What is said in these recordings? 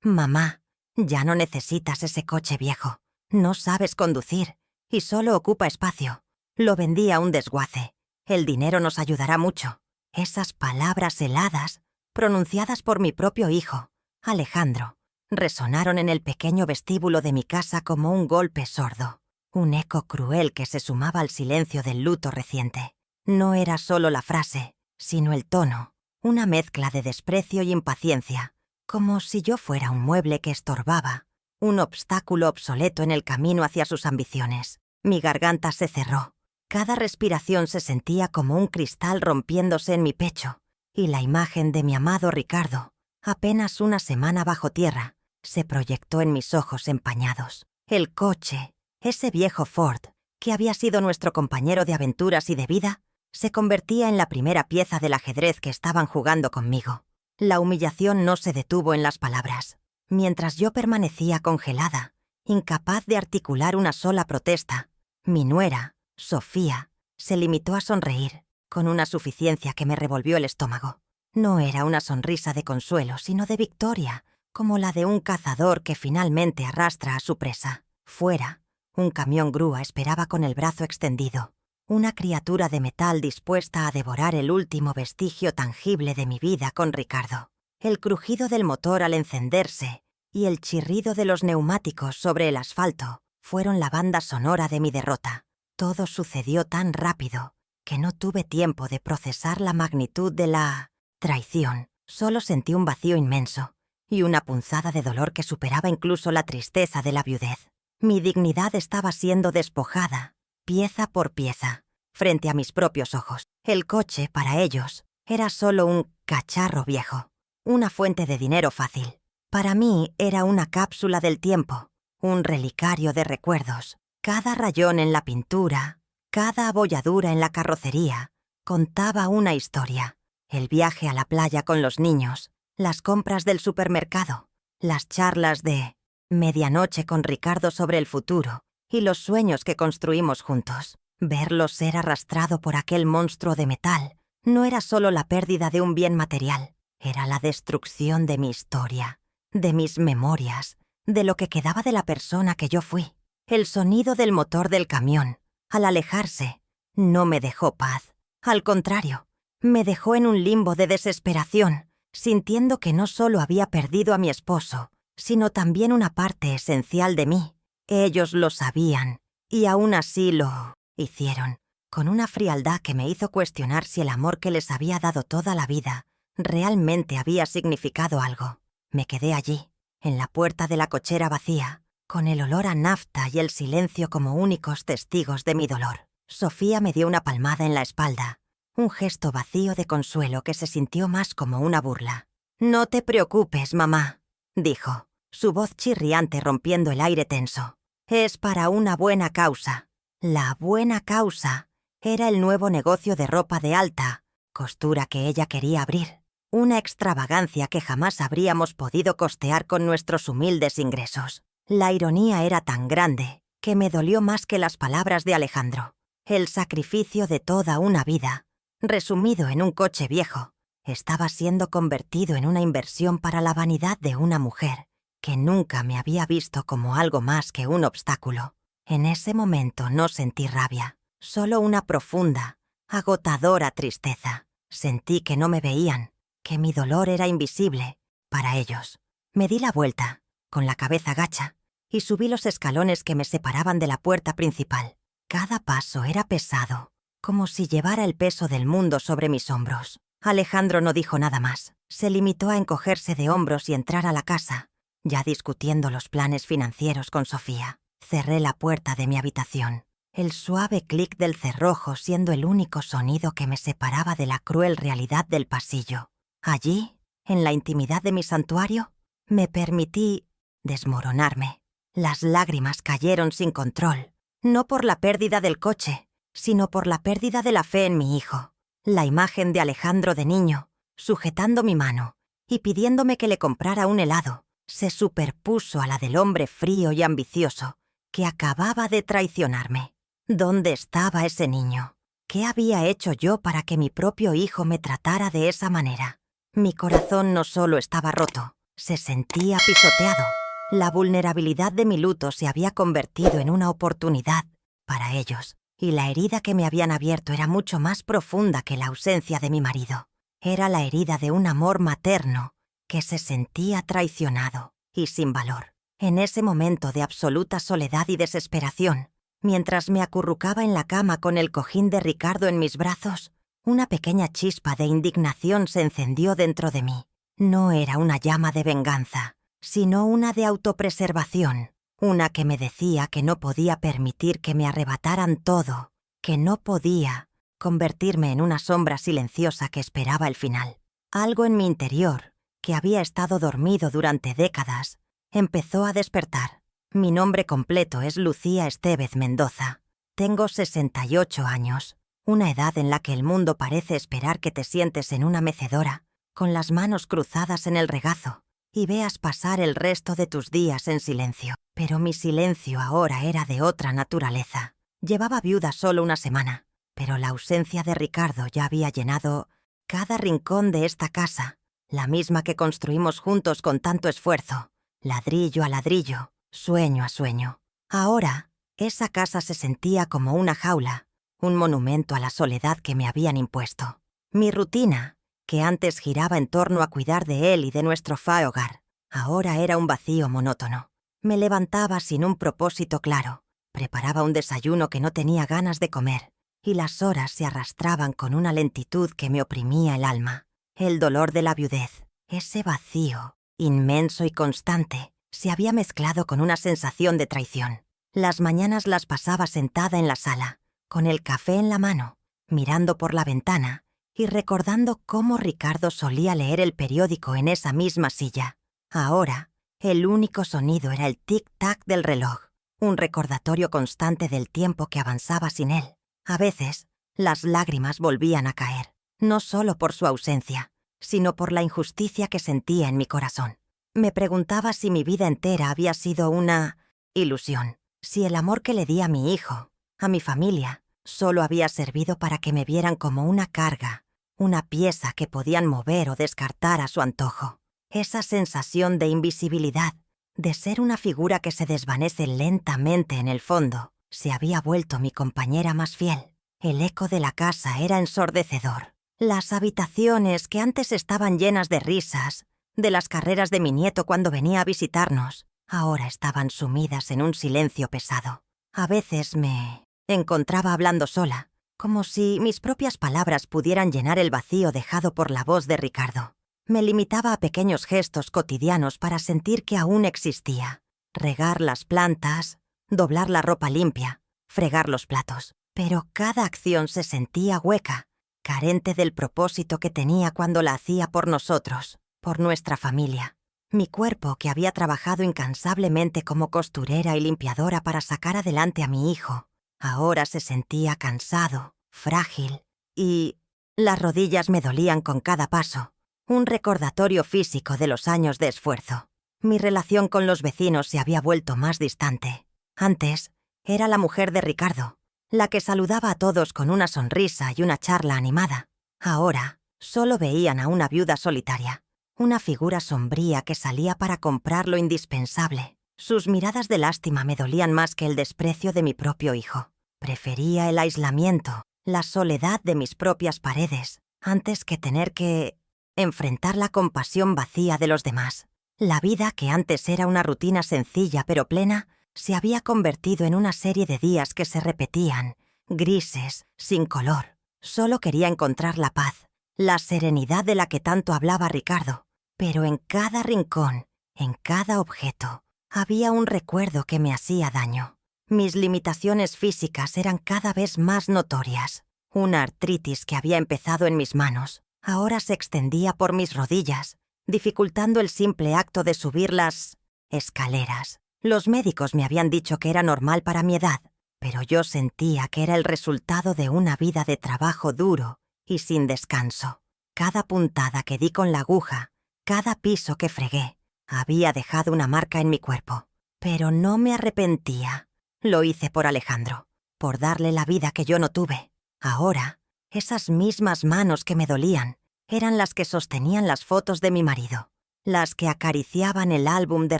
Mamá, ya no necesitas ese coche viejo. No sabes conducir y solo ocupa espacio. Lo vendí a un desguace. El dinero nos ayudará mucho. Esas palabras heladas, pronunciadas por mi propio hijo, Alejandro, resonaron en el pequeño vestíbulo de mi casa como un golpe sordo. Un eco cruel que se sumaba al silencio del luto reciente. No era solo la frase, sino el tono, una mezcla de desprecio y impaciencia, como si yo fuera un mueble que estorbaba, un obstáculo obsoleto en el camino hacia sus ambiciones. Mi garganta se cerró. Cada respiración se sentía como un cristal rompiéndose en mi pecho, y la imagen de mi amado Ricardo, apenas una semana bajo tierra, se proyectó en mis ojos empañados. El coche, ese viejo Ford, que había sido nuestro compañero de aventuras y de vida, se convertía en la primera pieza del ajedrez que estaban jugando conmigo. La humillación no se detuvo en las palabras. Mientras yo permanecía congelada, incapaz de articular una sola protesta, mi nuera, Sofía, se limitó a sonreír, con una suficiencia que me revolvió el estómago. No era una sonrisa de consuelo, sino de victoria, como la de un cazador que finalmente arrastra a su presa. Fuera, un camión grúa esperaba con el brazo extendido, una criatura de metal dispuesta a devorar el último vestigio tangible de mi vida con Ricardo. El crujido del motor al encenderse y el chirrido de los neumáticos sobre el asfalto fueron la banda sonora de mi derrota. Todo sucedió tan rápido que no tuve tiempo de procesar la magnitud de la traición. Solo sentí un vacío inmenso y una punzada de dolor que superaba incluso la tristeza de la viudez. Mi dignidad estaba siendo despojada, pieza por pieza, frente a mis propios ojos. El coche, para ellos, era solo un cacharro viejo, una fuente de dinero fácil. Para mí era una cápsula del tiempo, un relicario de recuerdos. Cada rayón en la pintura, cada abolladura en la carrocería, contaba una historia. El viaje a la playa con los niños, las compras del supermercado, las charlas de medianoche con Ricardo sobre el futuro y los sueños que construimos juntos. Verlo ser arrastrado por aquel monstruo de metal no era solo la pérdida de un bien material, era la destrucción de mi historia, de mis memorias, de lo que quedaba de la persona que yo fui. El sonido del motor del camión, al alejarse, no me dejó paz. Al contrario, me dejó en un limbo de desesperación, sintiendo que no solo había perdido a mi esposo, sino también una parte esencial de mí. Ellos lo sabían, y aún así lo hicieron, con una frialdad que me hizo cuestionar si el amor que les había dado toda la vida realmente había significado algo. Me quedé allí, en la puerta de la cochera vacía, con el olor a nafta y el silencio como únicos testigos de mi dolor. Sofía me dio una palmada en la espalda, un gesto vacío de consuelo que se sintió más como una burla. «No te preocupes, mamá», dijo, su voz chirriante rompiendo el aire tenso. «Es para una buena causa». La buena causa era el nuevo negocio de ropa de alta costura que ella quería abrir, una extravagancia que jamás habríamos podido costear con nuestros humildes ingresos. La ironía era tan grande que me dolió más que las palabras de Alejandro. El sacrificio de toda una vida, resumido en un coche viejo, estaba siendo convertido en una inversión para la vanidad de una mujer que nunca me había visto como algo más que un obstáculo. En ese momento no sentí rabia, solo una profunda, agotadora tristeza. Sentí que no me veían, que mi dolor era invisible para ellos. Me di la vuelta, con la cabeza gacha, y subí los escalones que me separaban de la puerta principal. Cada paso era pesado, como si llevara el peso del mundo sobre mis hombros. Alejandro no dijo nada más. Se limitó a encogerse de hombros y entrar a la casa, ya discutiendo los planes financieros con Sofía. Cerré la puerta de mi habitación, el suave clic del cerrojo siendo el único sonido que me separaba de la cruel realidad del pasillo. Allí, en la intimidad de mi santuario, me permití desmoronarme. Las lágrimas cayeron sin control, no por la pérdida del coche, sino por la pérdida de la fe en mi hijo. La imagen de Alejandro de niño, sujetando mi mano y pidiéndome que le comprara un helado, se superpuso a la del hombre frío y ambicioso que acababa de traicionarme. ¿Dónde estaba ese niño? ¿Qué había hecho yo para que mi propio hijo me tratara de esa manera? Mi corazón no solo estaba roto, Se sentía pisoteado. La vulnerabilidad de mi luto se había convertido en una oportunidad para ellos, y la herida que me habían abierto era mucho más profunda que la ausencia de mi marido. Era la herida de un amor materno que se sentía traicionado y sin valor. En ese momento de absoluta soledad y desesperación, mientras me acurrucaba en la cama con el cojín de Ricardo en mis brazos, una pequeña chispa de indignación se encendió dentro de mí. No era una llama de venganza, sino una de autopreservación, una que me decía que no podía permitir que me arrebataran todo, que no podía convertirme en una sombra silenciosa que esperaba el final. Algo en mi interior, que había estado dormido durante décadas, empezó a despertar. Mi nombre completo es Lucía Estévez Mendoza. Tengo 68 años, una edad en la que el mundo parece esperar que te sientes en una mecedora, con las manos cruzadas en el regazo, y veas pasar el resto de tus días en silencio. Pero mi silencio ahora era de otra naturaleza. Llevaba viuda solo una semana, pero la ausencia de Ricardo ya había llenado cada rincón de esta casa, la misma que construimos juntos con tanto esfuerzo, ladrillo a ladrillo, sueño a sueño. Ahora, esa casa se sentía como una jaula, un monumento a la soledad que me habían impuesto. Mi rutina, que antes giraba en torno a cuidar de él y de nuestro hogar, ahora era un vacío monótono. Me levantaba sin un propósito claro, preparaba un desayuno que no tenía ganas de comer, y las horas se arrastraban con una lentitud que me oprimía el alma. El dolor de la viudez, ese vacío, inmenso y constante, se había mezclado con una sensación de traición. Las mañanas las pasaba sentada en la sala, con el café en la mano, mirando por la ventana y recordando cómo Ricardo solía leer el periódico en esa misma silla. Ahora, el único sonido era el tic-tac del reloj, un recordatorio constante del tiempo que avanzaba sin él. A veces, las lágrimas volvían a caer, no solo por su ausencia, sino por la injusticia que sentía en mi corazón. Me preguntaba si mi vida entera había sido una ilusión, si el amor que le di a mi hijo, a mi familia, solo había servido para que me vieran como una carga, una pieza que podían mover o descartar a su antojo. Esa sensación de invisibilidad, de ser una figura que se desvanece lentamente en el fondo, se había vuelto mi compañera más fiel. El eco de la casa era ensordecedor. Las habitaciones que antes estaban llenas de risas, de las carreras de mi nieto cuando venía a visitarnos, ahora estaban sumidas en un silencio pesado. A veces me encontraba hablando sola, como si mis propias palabras pudieran llenar el vacío dejado por la voz de Ricardo. Me limitaba a pequeños gestos cotidianos para sentir que aún existía. Regar las plantas, doblar la ropa limpia, fregar los platos. Pero cada acción se sentía hueca, carente del propósito que tenía cuando la hacía por nosotros, por nuestra familia. Mi cuerpo, que había trabajado incansablemente como costurera y limpiadora para sacar adelante a mi hijo, ahora se sentía cansado, frágil, y las rodillas me dolían con cada paso, un recordatorio físico de los años de esfuerzo. Mi relación con los vecinos se había vuelto más distante. Antes, era la mujer de Ricardo, la que saludaba a todos con una sonrisa y una charla animada. Ahora, solo veían a una viuda solitaria, una figura sombría que salía para comprar lo indispensable. Sus miradas de lástima me dolían más que el desprecio de mi propio hijo. Prefería el aislamiento, la soledad de mis propias paredes, antes que tener que enfrentar la compasión vacía de los demás. La vida, que antes era una rutina sencilla pero plena, se había convertido en una serie de días que se repetían, grises, sin color. Solo quería encontrar la paz, la serenidad de la que tanto hablaba Ricardo. Pero en cada rincón, en cada objeto, había un recuerdo que me hacía daño. Mis limitaciones físicas eran cada vez más notorias. Una artritis que había empezado en mis manos ahora se extendía por mis rodillas, dificultando el simple acto de subir las escaleras. Los médicos me habían dicho que era normal para mi edad, pero yo sentía que era el resultado de una vida de trabajo duro y sin descanso. Cada puntada que di con la aguja, cada piso que fregué, había dejado una marca en mi cuerpo. Pero no me arrepentía. Lo hice por Alejandro, por darle la vida que yo no tuve. Ahora, esas mismas manos que me dolían eran las que sostenían las fotos de mi marido, las que acariciaban el álbum de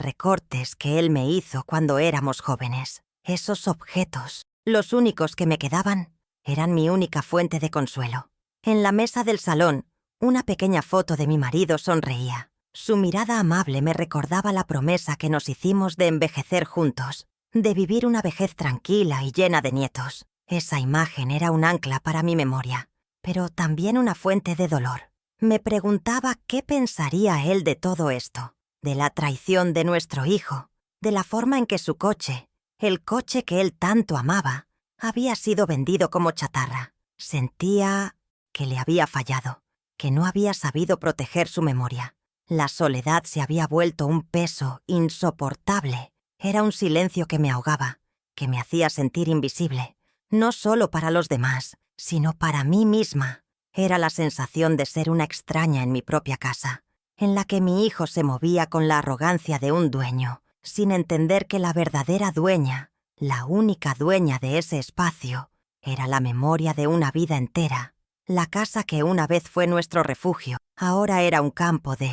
recortes que él me hizo cuando éramos jóvenes. Esos objetos, los únicos que me quedaban, eran mi única fuente de consuelo. En la mesa del salón, una pequeña foto de mi marido sonreía. Su mirada amable me recordaba la promesa que nos hicimos de envejecer juntos, de vivir una vejez tranquila y llena de nietos. Esa imagen era un ancla para mi memoria, pero también una fuente de dolor. Me preguntaba qué pensaría él de todo esto, de la traición de nuestro hijo, de la forma en que su coche, el coche que él tanto amaba, había sido vendido como chatarra. Sentía que le había fallado, que no había sabido proteger su memoria. La soledad se había vuelto un peso insoportable. Era un silencio que me ahogaba, que me hacía sentir invisible, no solo para los demás, sino para mí misma. Era la sensación de ser una extraña en mi propia casa, en la que mi hijo se movía con la arrogancia de un dueño, sin entender que la verdadera dueña, la única dueña de ese espacio, era la memoria de una vida entera. La casa que una vez fue nuestro refugio, ahora era un campo de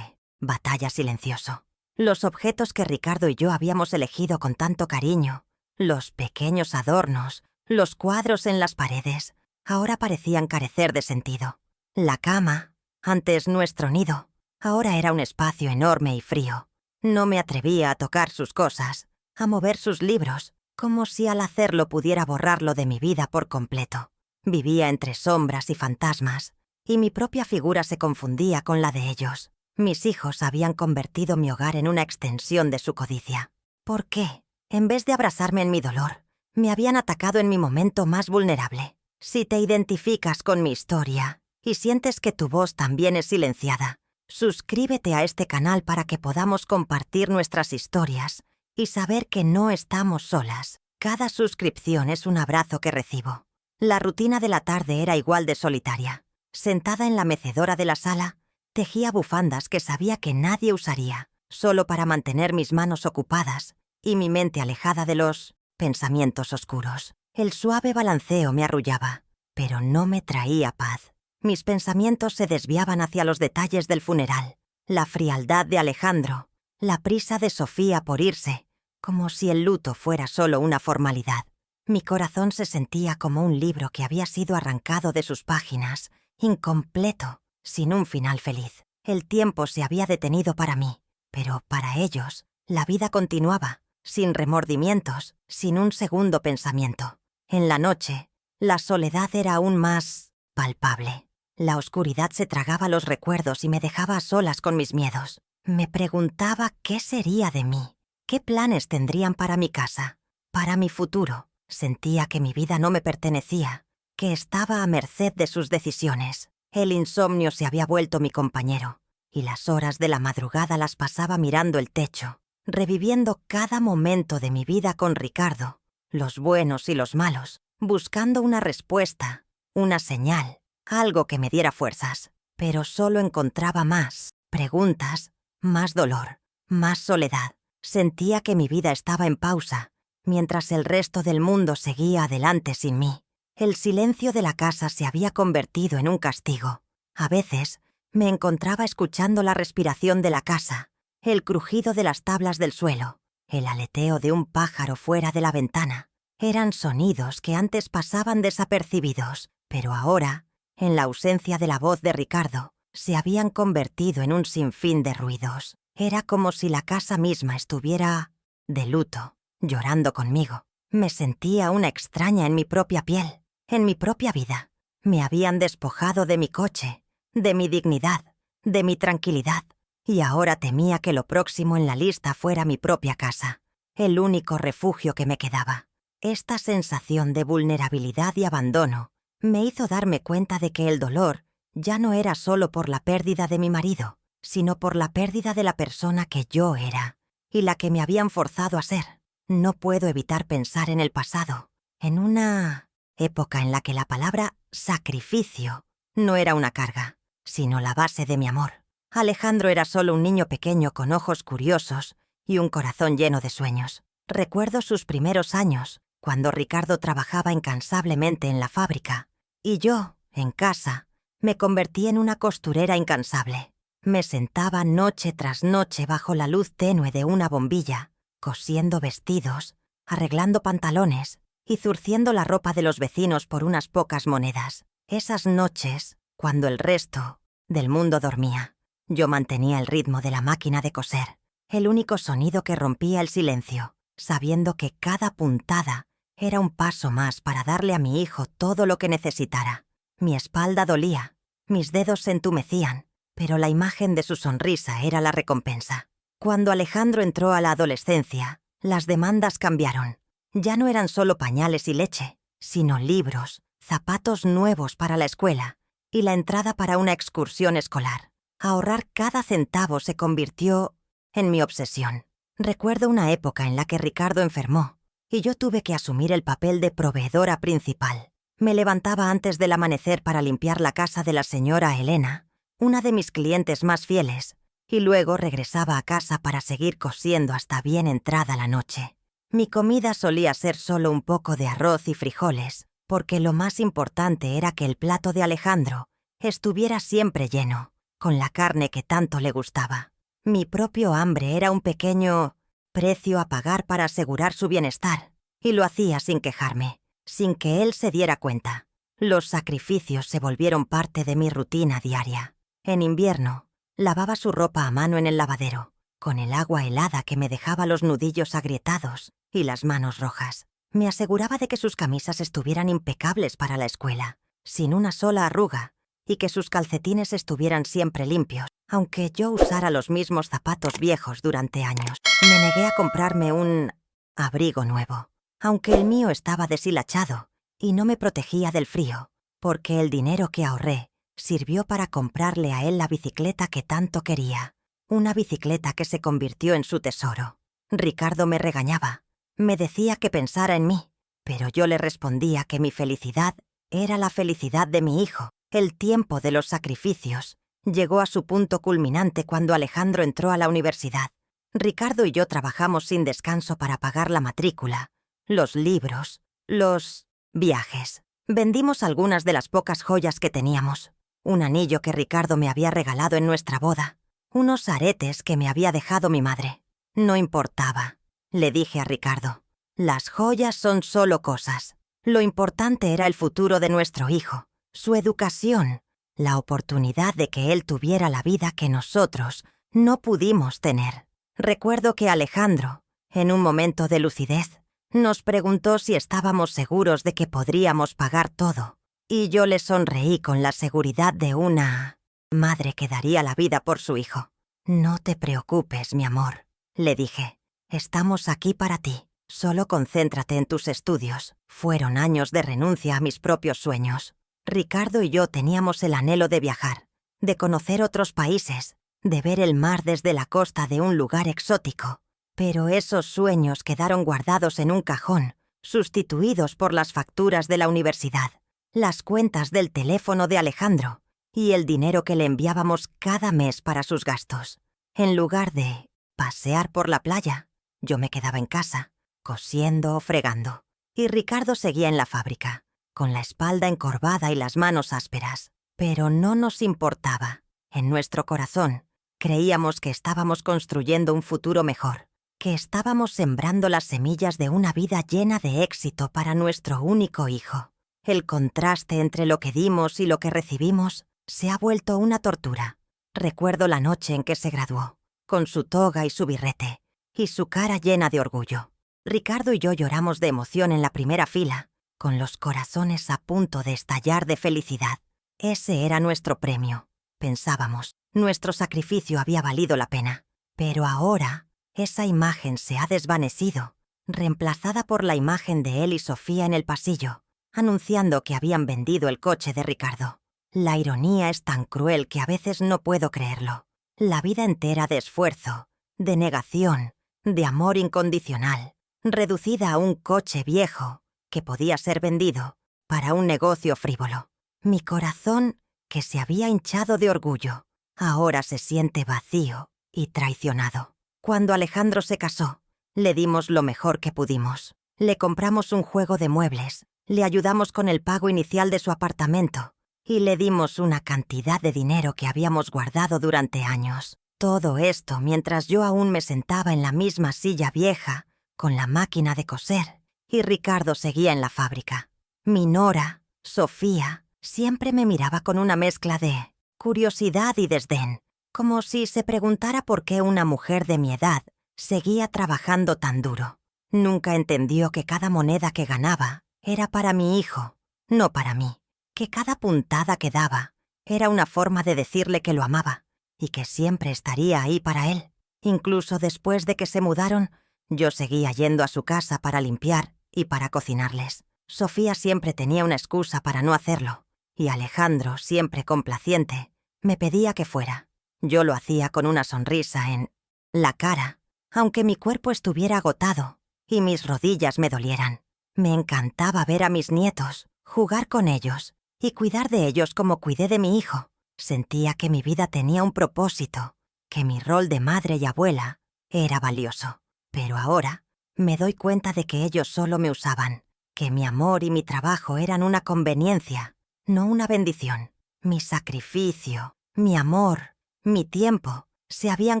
batalla silencioso. Los objetos que Ricardo y yo habíamos elegido con tanto cariño, los pequeños adornos, los cuadros en las paredes, ahora parecían carecer de sentido. La cama, antes nuestro nido, ahora era un espacio enorme y frío. No me atrevía a tocar sus cosas, a mover sus libros, como si al hacerlo pudiera borrarlo de mi vida por completo. Vivía entre sombras y fantasmas, y mi propia figura se confundía con la de ellos. Mis hijos habían convertido mi hogar en una extensión de su codicia. ¿Por qué, en vez de abrazarme en mi dolor, me habían atacado en mi momento más vulnerable? Si te identificas con mi historia y sientes que tu voz también es silenciada, suscríbete a este canal para que podamos compartir nuestras historias y saber que no estamos solas. Cada suscripción es un abrazo que recibo. La rutina de la tarde era igual de solitaria. Sentada en la mecedora de la sala, tejía bufandas que sabía que nadie usaría, solo para mantener mis manos ocupadas y mi mente alejada de los pensamientos oscuros. El suave balanceo me arrullaba, pero no me traía paz. Mis pensamientos se desviaban hacia los detalles del funeral, la frialdad de Alejandro, la prisa de Sofía por irse, como si el luto fuera solo una formalidad. Mi corazón se sentía como un libro que había sido arrancado de sus páginas, incompleto, sin un final feliz. El tiempo se había detenido para mí, pero para ellos, la vida continuaba, sin remordimientos, sin un segundo pensamiento. En la noche, la soledad era aún más palpable. La oscuridad se tragaba los recuerdos y me dejaba a solas con mis miedos. Me preguntaba qué sería de mí, qué planes tendrían para mi casa, para mi futuro. Sentía que mi vida no me pertenecía, que estaba a merced de sus decisiones. El insomnio se había vuelto mi compañero, y las horas de la madrugada las pasaba mirando el techo, reviviendo cada momento de mi vida con Ricardo, los buenos y los malos, buscando una respuesta, una señal, algo que me diera fuerzas. Pero solo encontraba más preguntas, más dolor, más soledad. Sentía que mi vida estaba en pausa, mientras el resto del mundo seguía adelante sin mí. El silencio de la casa se había convertido en un castigo. A veces me encontraba escuchando la respiración de la casa, el crujido de las tablas del suelo, el aleteo de un pájaro fuera de la ventana. Eran sonidos que antes pasaban desapercibidos, pero ahora, en la ausencia de la voz de Ricardo, se habían convertido en un sinfín de ruidos. Era como si la casa misma estuviera de luto, llorando conmigo. Me sentía una extraña en mi propia piel, en mi propia vida. Me habían despojado de mi coche, de mi dignidad, de mi tranquilidad, y ahora temía que lo próximo en la lista fuera mi propia casa, el único refugio que me quedaba. Esta sensación de vulnerabilidad y abandono me hizo darme cuenta de que el dolor ya no era solo por la pérdida de mi marido, sino por la pérdida de la persona que yo era y la que me habían forzado a ser. No puedo evitar pensar en el pasado, en una época en la que la palabra sacrificio no era una carga, sino la base de mi amor. Alejandro era solo un niño pequeño con ojos curiosos y un corazón lleno de sueños. Recuerdo sus primeros años, cuando Ricardo trabajaba incansablemente en la fábrica, y yo, en casa, me convertí en una costurera incansable. Me sentaba noche tras noche bajo la luz tenue de una bombilla, cosiendo vestidos, arreglando pantalones y zurciendo la ropa de los vecinos por unas pocas monedas. Esas noches, cuando el resto del mundo dormía, yo mantenía el ritmo de la máquina de coser, el único sonido que rompía el silencio, sabiendo que cada puntada era un paso más para darle a mi hijo todo lo que necesitara. Mi espalda dolía, mis dedos se entumecían, pero la imagen de su sonrisa era la recompensa. Cuando Alejandro entró a la adolescencia, las demandas cambiaron. Ya no eran solo pañales y leche, sino libros, zapatos nuevos para la escuela y la entrada para una excursión escolar. Ahorrar cada centavo se convirtió en mi obsesión. Recuerdo una época en la que Ricardo enfermó y yo tuve que asumir el papel de proveedora principal. Me levantaba antes del amanecer para limpiar la casa de la señora Elena, una de mis clientes más fieles, y luego regresaba a casa para seguir cosiendo hasta bien entrada la noche. Mi comida solía ser solo un poco de arroz y frijoles, porque lo más importante era que el plato de Alejandro estuviera siempre lleno, con la carne que tanto le gustaba. Mi propio hambre era un pequeño precio a pagar para asegurar su bienestar, y lo hacía sin quejarme, sin que él se diera cuenta. Los sacrificios se volvieron parte de mi rutina diaria. En invierno, lavaba su ropa a mano en el lavadero, con el agua helada que me dejaba los nudillos agrietados y las manos rojas. Me aseguraba de que sus camisas estuvieran impecables para la escuela, sin una sola arruga, y que sus calcetines estuvieran siempre limpios, aunque yo usara los mismos zapatos viejos durante años. Me negué a comprarme un abrigo nuevo, aunque el mío estaba deshilachado y no me protegía del frío, porque el dinero que ahorré sirvió para comprarle a él la bicicleta que tanto quería, una bicicleta que se convirtió en su tesoro. Ricardo me regañaba, me decía que pensara en mí, pero yo le respondía que mi felicidad era la felicidad de mi hijo. El tiempo de los sacrificios llegó a su punto culminante cuando Alejandro entró a la universidad. Ricardo y yo trabajamos sin descanso para pagar la matrícula, los libros, los viajes. Vendimos algunas de las pocas joyas que teníamos. Un anillo que Ricardo me había regalado en nuestra boda, unos aretes que me había dejado mi madre. No importaba, le dije a Ricardo. Las joyas son solo cosas. Lo importante era el futuro de nuestro hijo, su educación, la oportunidad de que él tuviera la vida que nosotros no pudimos tener. Recuerdo que Alejandro, en un momento de lucidez, nos preguntó si estábamos seguros de que podríamos pagar todo, y yo le sonreí con la seguridad de una madre que daría la vida por su hijo. «No te preocupes, mi amor», le dije. «Estamos aquí para ti. Solo concéntrate en tus estudios». Fueron años de renuncia a mis propios sueños. Ricardo y yo teníamos el anhelo de viajar, de conocer otros países, de ver el mar desde la costa de un lugar exótico. Pero esos sueños quedaron guardados en un cajón, sustituidos por las facturas de la universidad, las cuentas del teléfono de Alejandro y el dinero que le enviábamos cada mes para sus gastos. En lugar de pasear por la playa, yo me quedaba en casa, cosiendo o fregando, y Ricardo seguía en la fábrica, con la espalda encorvada y las manos ásperas. Pero no nos importaba. En nuestro corazón, creíamos que estábamos construyendo un futuro mejor, que estábamos sembrando las semillas de una vida llena de éxito para nuestro único hijo. El contraste entre lo que dimos y lo que recibimos se ha vuelto una tortura. Recuerdo la noche en que se graduó, con su toga y su birrete, y su cara llena de orgullo. Ricardo y yo lloramos de emoción en la primera fila, con los corazones a punto de estallar de felicidad. Ese era nuestro premio, pensábamos. Nuestro sacrificio había valido la pena. Pero ahora, esa imagen se ha desvanecido, reemplazada por la imagen de él y Sofía en el pasillo, anunciando que habían vendido el coche de Ricardo. La ironía es tan cruel que a veces no puedo creerlo. La vida entera de esfuerzo, de negación, de amor incondicional, reducida a un coche viejo que podía ser vendido para un negocio frívolo. Mi corazón, que se había hinchado de orgullo, ahora se siente vacío y traicionado. Cuando Alejandro se casó, le dimos lo mejor que pudimos. Le compramos un juego de muebles, le ayudamos con el pago inicial de su apartamento y le dimos una cantidad de dinero que habíamos guardado durante años. Todo esto mientras yo aún me sentaba en la misma silla vieja, con la máquina de coser, y Ricardo seguía en la fábrica. Mi nora, Sofía, siempre me miraba con una mezcla de curiosidad y desdén, como si se preguntara por qué una mujer de mi edad seguía trabajando tan duro. Nunca entendió que cada moneda que ganaba era para mi hijo, no para mí, que cada puntada que daba era una forma de decirle que lo amaba y que siempre estaría ahí para él. Incluso después de que se mudaron, yo seguía yendo a su casa para limpiar y para cocinarles. Sofía siempre tenía una excusa para no hacerlo, y Alejandro, siempre complaciente, me pedía que fuera. Yo lo hacía con una sonrisa en la cara, aunque mi cuerpo estuviera agotado y mis rodillas me dolieran. Me encantaba ver a mis nietos, jugar con ellos y cuidar de ellos como cuidé de mi hijo. Sentía que mi vida tenía un propósito, que mi rol de madre y abuela era valioso. Pero ahora me doy cuenta de que ellos solo me usaban, que mi amor y mi trabajo eran una conveniencia, no una bendición. Mi sacrificio, mi amor, mi tiempo se habían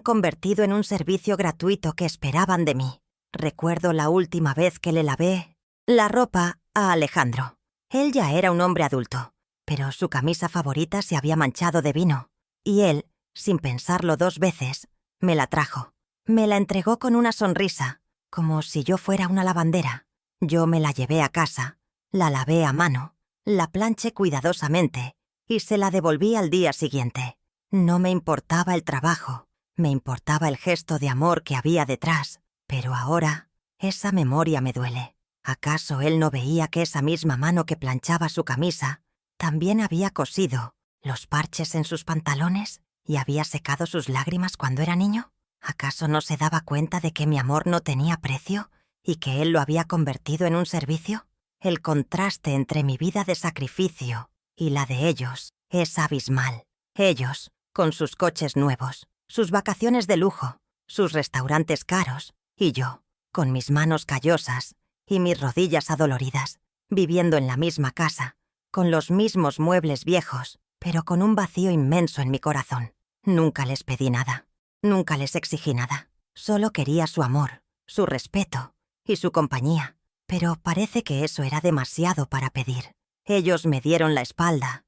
convertido en un servicio gratuito que esperaban de mí. Recuerdo la última vez que le lavé la ropa a Alejandro. Él ya era un hombre adulto, pero su camisa favorita se había manchado de vino, y él, sin pensarlo 2 veces, me la trajo. Me la entregó con una sonrisa, como si yo fuera una lavandera. Yo me la llevé a casa, la lavé a mano, la planché cuidadosamente y se la devolví al día siguiente. No me importaba el trabajo, me importaba el gesto de amor que había detrás, pero ahora esa memoria me duele. ¿Acaso él no veía que esa misma mano que planchaba su camisa también había cosido los parches en sus pantalones y había secado sus lágrimas cuando era niño? ¿Acaso no se daba cuenta de que mi amor no tenía precio y que él lo había convertido en un servicio? El contraste entre mi vida de sacrificio y la de ellos es abismal. Ellos, con sus coches nuevos, sus vacaciones de lujo, sus restaurantes caros, y yo, con mis manos callosas y mis rodillas adoloridas, viviendo en la misma casa, con los mismos muebles viejos, pero con un vacío inmenso en mi corazón. Nunca les pedí nada, nunca les exigí nada. Solo quería su amor, su respeto y su compañía. Pero parece que eso era demasiado para pedir. Ellos me dieron la espalda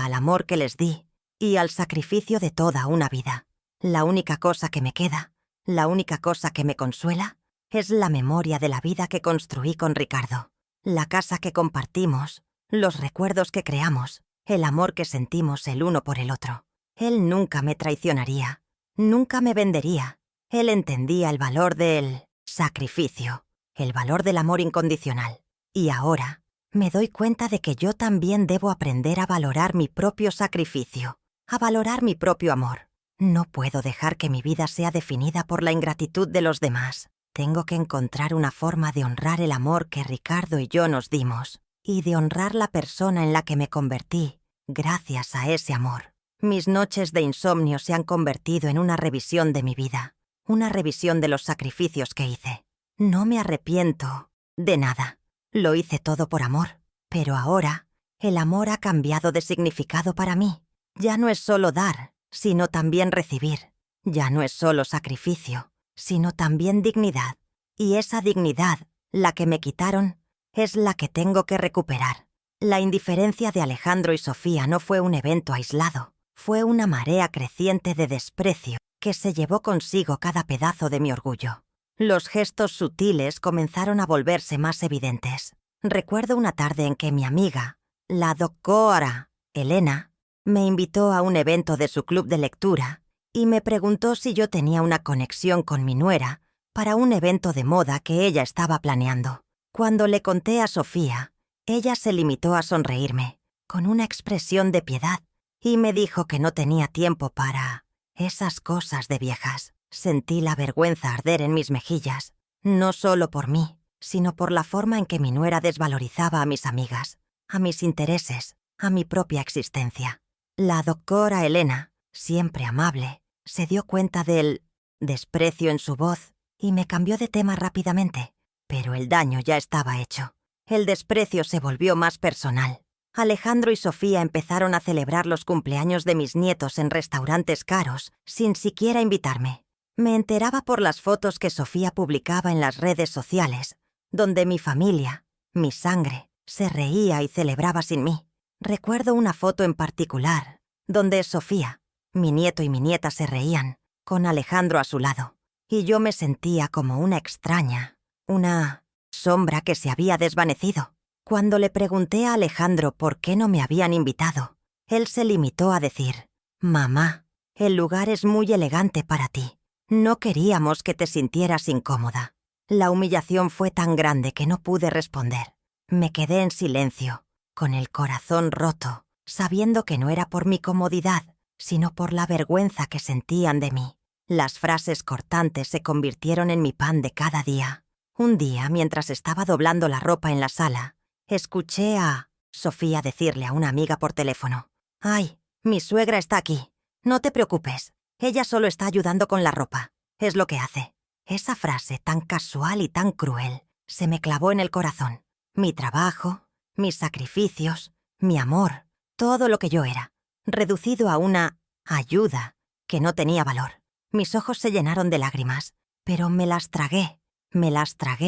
al amor que les di y al sacrificio de toda una vida. La única cosa que me queda, la única cosa que me consuela, es la memoria de la vida que construí con Ricardo, la casa que compartimos, los recuerdos que creamos, el amor que sentimos el uno por el otro. Él nunca me traicionaría, nunca me vendería. Él entendía el valor del sacrificio, el valor del amor incondicional. Y ahora me doy cuenta de que yo también debo aprender a valorar mi propio sacrificio, a valorar mi propio amor. No puedo dejar que mi vida sea definida por la ingratitud de los demás. Tengo que encontrar una forma de honrar el amor que Ricardo y yo nos dimos, y de honrar la persona en la que me convertí gracias a ese amor. Mis noches de insomnio se han convertido en una revisión de mi vida, una revisión de los sacrificios que hice. No me arrepiento de nada. Lo hice todo por amor, pero ahora el amor ha cambiado de significado para mí. Ya no es solo dar, sino también recibir. Ya no es solo sacrificio, sino también dignidad. Y esa dignidad, la que me quitaron, es la que tengo que recuperar. La indiferencia de Alejandro y Sofía no fue un evento aislado, fue una marea creciente de desprecio que se llevó consigo cada pedazo de mi orgullo. Los gestos sutiles comenzaron a volverse más evidentes. Recuerdo una tarde en que mi amiga, la doctora Elena, me invitó a un evento de su club de lectura y me preguntó si yo tenía una conexión con mi nuera para un evento de moda que ella estaba planeando. Cuando le conté a Sofía, ella se limitó a sonreírme, con una expresión de piedad, y me dijo que no tenía tiempo para esas cosas de viejas. Sentí la vergüenza arder en mis mejillas, no solo por mí, sino por la forma en que mi nuera desvalorizaba a mis amigas, a mis intereses, a mi propia existencia. La doctora Elena, siempre amable, se dio cuenta del desprecio en su voz y me cambió de tema rápidamente, pero el daño ya estaba hecho. El desprecio se volvió más personal. Alejandro y Sofía empezaron a celebrar los cumpleaños de mis nietos en restaurantes caros, sin siquiera invitarme. Me enteraba por las fotos que Sofía publicaba en las redes sociales, donde mi familia, mi sangre, se reía y celebraba sin mí. Recuerdo una foto en particular, donde Sofía, mi nieto y mi nieta se reían, con Alejandro a su lado, y yo me sentía como una extraña, una sombra que se había desvanecido. Cuando le pregunté a Alejandro por qué no me habían invitado, él se limitó a decir: «Mamá, el lugar es muy elegante para ti. No queríamos que te sintieras incómoda». La humillación fue tan grande que no pude responder. Me quedé en silencio, con el corazón roto, sabiendo que no era por mi comodidad, sino por la vergüenza que sentían de mí. Las frases cortantes se convirtieron en mi pan de cada día. Un día, mientras estaba doblando la ropa en la sala, escuché a Sofía decirle a una amiga por teléfono: «Ay, mi suegra está aquí. No te preocupes. Ella solo está ayudando con la ropa. Es lo que hace». Esa frase tan casual y tan cruel se me clavó en el corazón. Mi trabajo, mis sacrificios, mi amor, todo lo que yo era, reducido a una ayuda que no tenía valor. Mis ojos se llenaron de lágrimas, pero me las tragué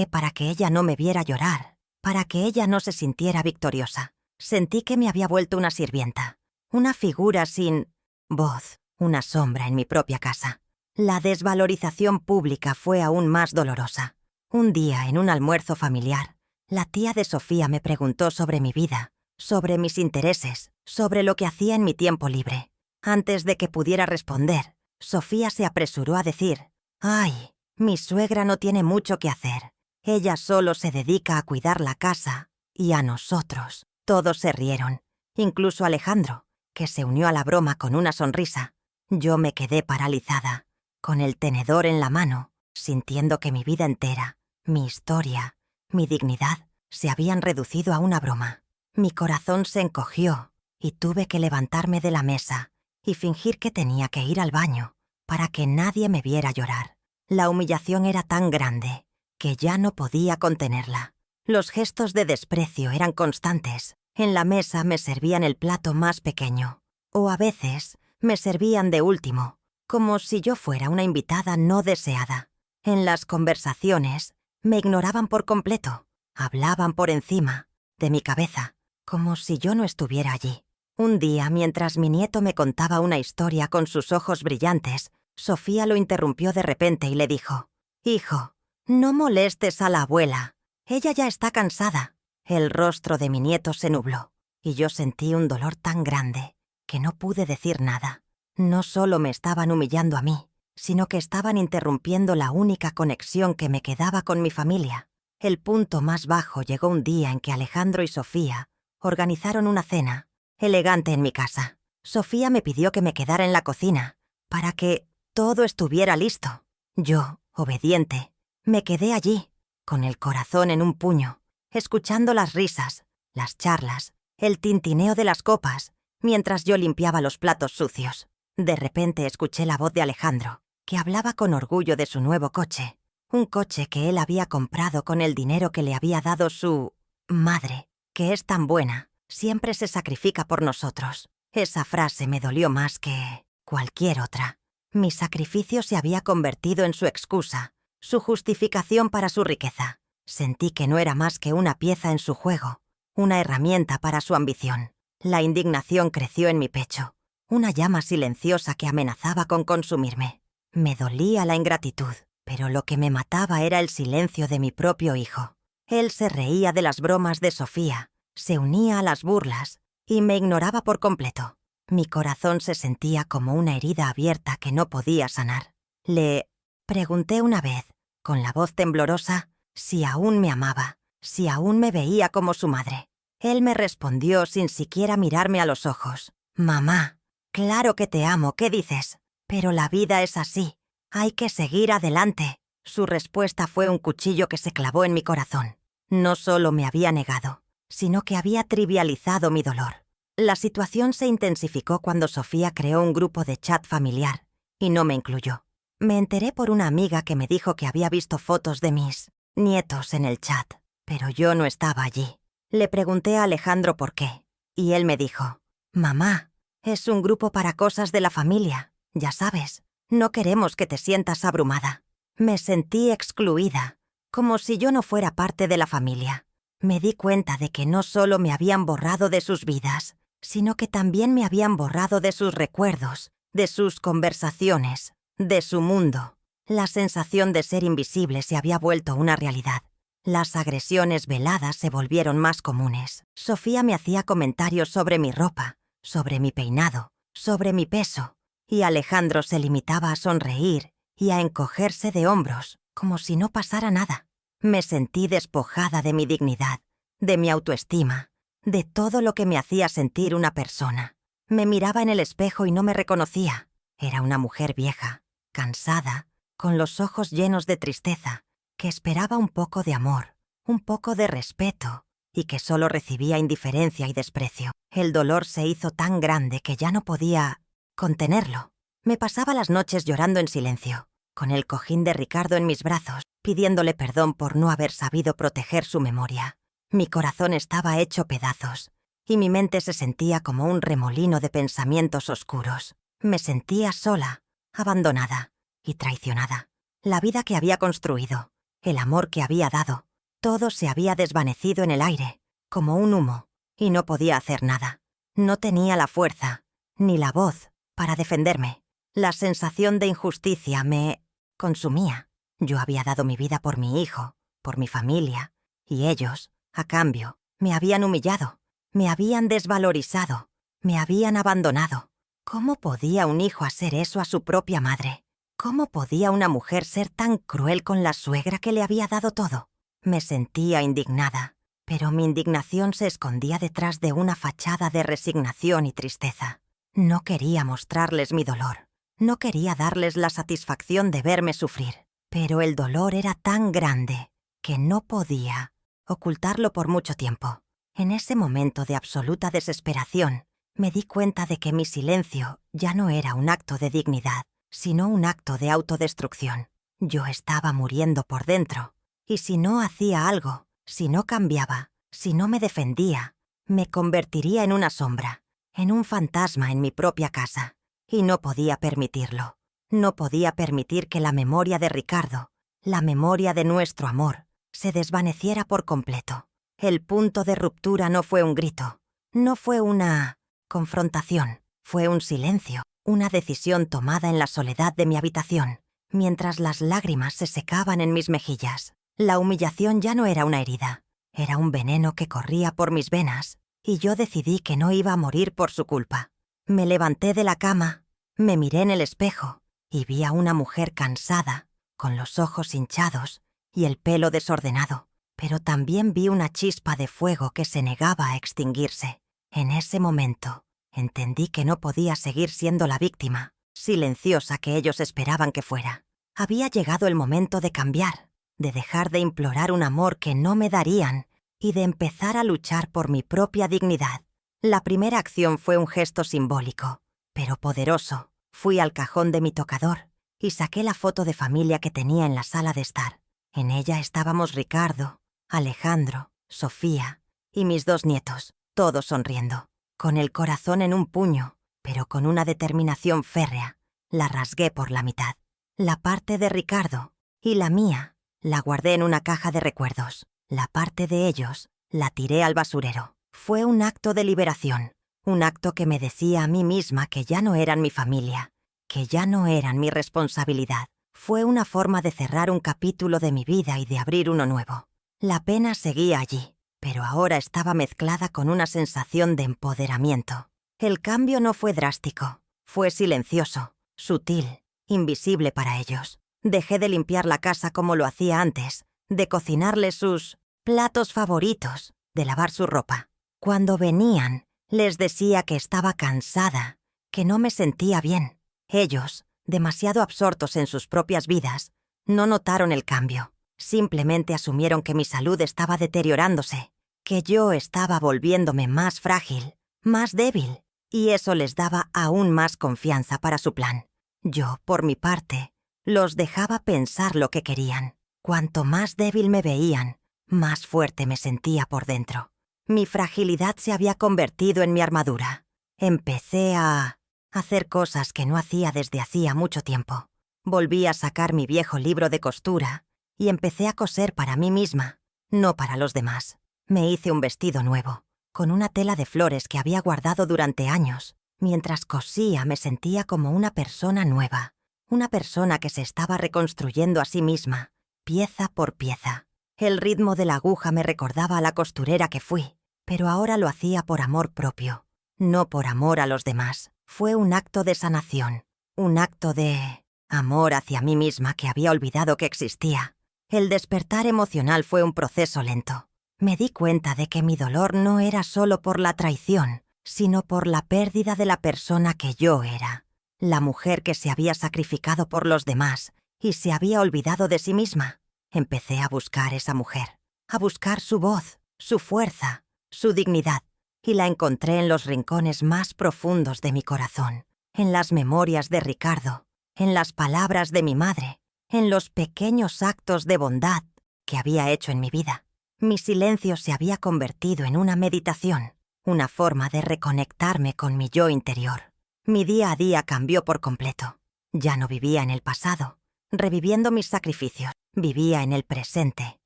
para que ella no me viera llorar, para que ella no se sintiera victoriosa. Sentí que me había vuelto una sirvienta, una figura sin voz, una sombra en mi propia casa. La desvalorización pública fue aún más dolorosa. Un día, en un almuerzo familiar, la tía de Sofía me preguntó sobre mi vida, sobre mis intereses, sobre lo que hacía en mi tiempo libre. Antes de que pudiera responder, Sofía se apresuró a decir: «Ay, mi suegra no tiene mucho que hacer. Ella solo se dedica a cuidar la casa y a nosotros». Todos se rieron, incluso Alejandro, que se unió a la broma con una sonrisa. Yo me quedé paralizada, con el tenedor en la mano, sintiendo que mi vida entera, mi historia, mi dignidad, se habían reducido a una broma. Mi corazón se encogió y tuve que levantarme de la mesa y fingir que tenía que ir al baño para que nadie me viera llorar. La humillación era tan grande que ya no podía contenerla. Los gestos de desprecio eran constantes. En la mesa me servían el plato más pequeño, o a veces me servían de último, como si yo fuera una invitada no deseada. En las conversaciones me ignoraban por completo, hablaban por encima de mi cabeza, como si yo no estuviera allí. Un día, mientras mi nieto me contaba una historia con sus ojos brillantes, Sofía lo interrumpió de repente y le dijo: «Hijo, no molestes a la abuela. Ella ya está cansada». El rostro de mi nieto se nubló, y yo sentí un dolor tan grande que no pude decir nada. No solo me estaban humillando a mí, sino que estaban interrumpiendo la única conexión que me quedaba con mi familia. El punto más bajo llegó un día en que Alejandro y Sofía organizaron una cena elegante en mi casa. Sofía me pidió que me quedara en la cocina para que todo estuviera listo. Yo, obediente, me quedé allí, con el corazón en un puño, escuchando las risas, las charlas, el tintineo de las copas, mientras yo limpiaba los platos sucios. De repente escuché la voz de Alejandro, que hablaba con orgullo de su nuevo coche, un coche que él había comprado con el dinero que le había dado su madre, que es tan buena, siempre se sacrifica por nosotros. Esa frase me dolió más que cualquier otra. Mi sacrificio se había convertido en su excusa, su justificación para su riqueza. Sentí que no era más que una pieza en su juego, una herramienta para su ambición. La indignación creció en mi pecho, una llama silenciosa que amenazaba con consumirme. Me dolía la ingratitud, pero lo que me mataba era el silencio de mi propio hijo. Él se reía de las bromas de Sofía, se unía a las burlas y me ignoraba por completo. Mi corazón se sentía como una herida abierta que no podía sanar. Le pregunté una vez, con la voz temblorosa, si aún me amaba, si aún me veía como su madre. Él me respondió sin siquiera mirarme a los ojos: «Mamá, claro que te amo, ¿qué dices? Pero la vida es así, hay que seguir adelante». Su respuesta fue un cuchillo que se clavó en mi corazón. No solo me había negado, sino que había trivializado mi dolor. La situación se intensificó cuando Sofía creó un grupo de chat familiar y no me incluyó. Me enteré por una amiga que me dijo que había visto fotos de mis nietos en el chat, pero yo no estaba allí. Le pregunté a Alejandro por qué, y él me dijo: «Mamá, es un grupo para cosas de la familia, ya sabes. No queremos que te sientas abrumada». Me sentí excluida, como si yo no fuera parte de la familia. Me di cuenta de que no solo me habían borrado de sus vidas, sino que también me habían borrado de sus recuerdos, de sus conversaciones, de su mundo. La sensación de ser invisible se había vuelto una realidad. Las agresiones veladas se volvieron más comunes. Sofía me hacía comentarios sobre mi ropa, sobre mi peinado, sobre mi peso, y Alejandro se limitaba a sonreír y a encogerse de hombros, como si no pasara nada. Me sentí despojada de mi dignidad, de mi autoestima, de todo lo que me hacía sentir una persona. Me miraba en el espejo y no me reconocía. Era una mujer vieja, cansada, con los ojos llenos de tristeza, que esperaba un poco de amor, un poco de respeto, y que solo recibía indiferencia y desprecio. El dolor se hizo tan grande que ya no podía contenerlo. Me pasaba las noches llorando en silencio, con el cojín de Ricardo en mis brazos, pidiéndole perdón por no haber sabido proteger su memoria. Mi corazón estaba hecho pedazos, y mi mente se sentía como un remolino de pensamientos oscuros. Me sentía sola, abandonada y traicionada. La vida que había construido, el amor que había dado, todo se había desvanecido en el aire, como un humo, y no podía hacer nada. No tenía la fuerza, ni la voz, para defenderme. La sensación de injusticia me consumía. Yo había dado mi vida por mi hijo, por mi familia, y ellos, a cambio, me habían humillado, me habían desvalorizado, me habían abandonado. ¿Cómo podía un hijo hacer eso a su propia madre? ¿Cómo podía una mujer ser tan cruel con la suegra que le había dado todo? Me sentía indignada, pero mi indignación se escondía detrás de una fachada de resignación y tristeza. No quería mostrarles mi dolor. No quería darles la satisfacción de verme sufrir, pero el dolor era tan grande que no podía ocultarlo por mucho tiempo. En ese momento de absoluta desesperación, me di cuenta de que mi silencio ya no era un acto de dignidad, sino un acto de autodestrucción. Yo estaba muriendo por dentro, y si no hacía algo, si no cambiaba, si no me defendía, me convertiría en una sombra, en un fantasma en mi propia casa. Y no podía permitirlo. No podía permitir que la memoria de Ricardo, la memoria de nuestro amor, se desvaneciera por completo. El punto de ruptura no fue un grito, no fue una confrontación, fue un silencio, una decisión tomada en la soledad de mi habitación, mientras las lágrimas se secaban en mis mejillas. La humillación ya no era una herida, era un veneno que corría por mis venas, y yo decidí que no iba a morir por su culpa. Me levanté de la cama, me miré en el espejo y vi a una mujer cansada, con los ojos hinchados y el pelo desordenado, pero también vi una chispa de fuego que se negaba a extinguirse. En ese momento, entendí que no podía seguir siendo la víctima, silenciosa que ellos esperaban que fuera. Había llegado el momento de cambiar, de dejar de implorar un amor que no me darían y de empezar a luchar por mi propia dignidad. La primera acción fue un gesto simbólico, pero poderoso. Fui al cajón de mi tocador y saqué la foto de familia que tenía en la sala de estar. En ella estábamos Ricardo, Alejandro, Sofía y mis 2 nietos, todos sonriendo. Con el corazón en un puño, pero con una determinación férrea, la rasgué por la mitad. La parte de Ricardo y la mía la guardé en una caja de recuerdos. La parte de ellos la tiré al basurero. Fue un acto de liberación, un acto que me decía a mí misma que ya no eran mi familia, que ya no eran mi responsabilidad. Fue una forma de cerrar un capítulo de mi vida y de abrir uno nuevo. La pena seguía allí, pero ahora estaba mezclada con una sensación de empoderamiento. El cambio no fue drástico, fue silencioso, sutil, invisible para ellos. Dejé de limpiar la casa como lo hacía antes, de cocinarles sus platos favoritos, de lavar su ropa. Cuando venían, les decía que estaba cansada, que no me sentía bien. Ellos, demasiado absortos en sus propias vidas, no notaron el cambio. Simplemente asumieron que mi salud estaba deteriorándose, que yo estaba volviéndome más frágil, más débil, y eso les daba aún más confianza para su plan. Yo, por mi parte, los dejaba pensar lo que querían. Cuanto más débil me veían, más fuerte me sentía por dentro. Mi fragilidad se había convertido en mi armadura. Empecé a hacer cosas que no hacía desde hacía mucho tiempo. Volví a sacar mi viejo libro de costura y empecé a coser para mí misma, no para los demás. Me hice un vestido nuevo, con una tela de flores que había guardado durante años. Mientras cosía me sentía como una persona nueva, una persona que se estaba reconstruyendo a sí misma, pieza por pieza. El ritmo de la aguja me recordaba a la costurera que fui, pero ahora lo hacía por amor propio, no por amor a los demás. Fue un acto de sanación, un acto de amor hacia mí misma que había olvidado que existía. El despertar emocional fue un proceso lento. Me di cuenta de que mi dolor no era solo por la traición, sino por la pérdida de la persona que yo era, la mujer que se había sacrificado por los demás y se había olvidado de sí misma. Empecé a buscar esa mujer, a buscar su voz, su fuerza, su dignidad, y la encontré en los rincones más profundos de mi corazón, en las memorias de Ricardo, en las palabras de mi madre, en los pequeños actos de bondad que había hecho en mi vida. Mi silencio se había convertido en una meditación, una forma de reconectarme con mi yo interior. Mi día a día cambió por completo. Ya no vivía en el pasado, reviviendo mis sacrificios. Vivía en el presente,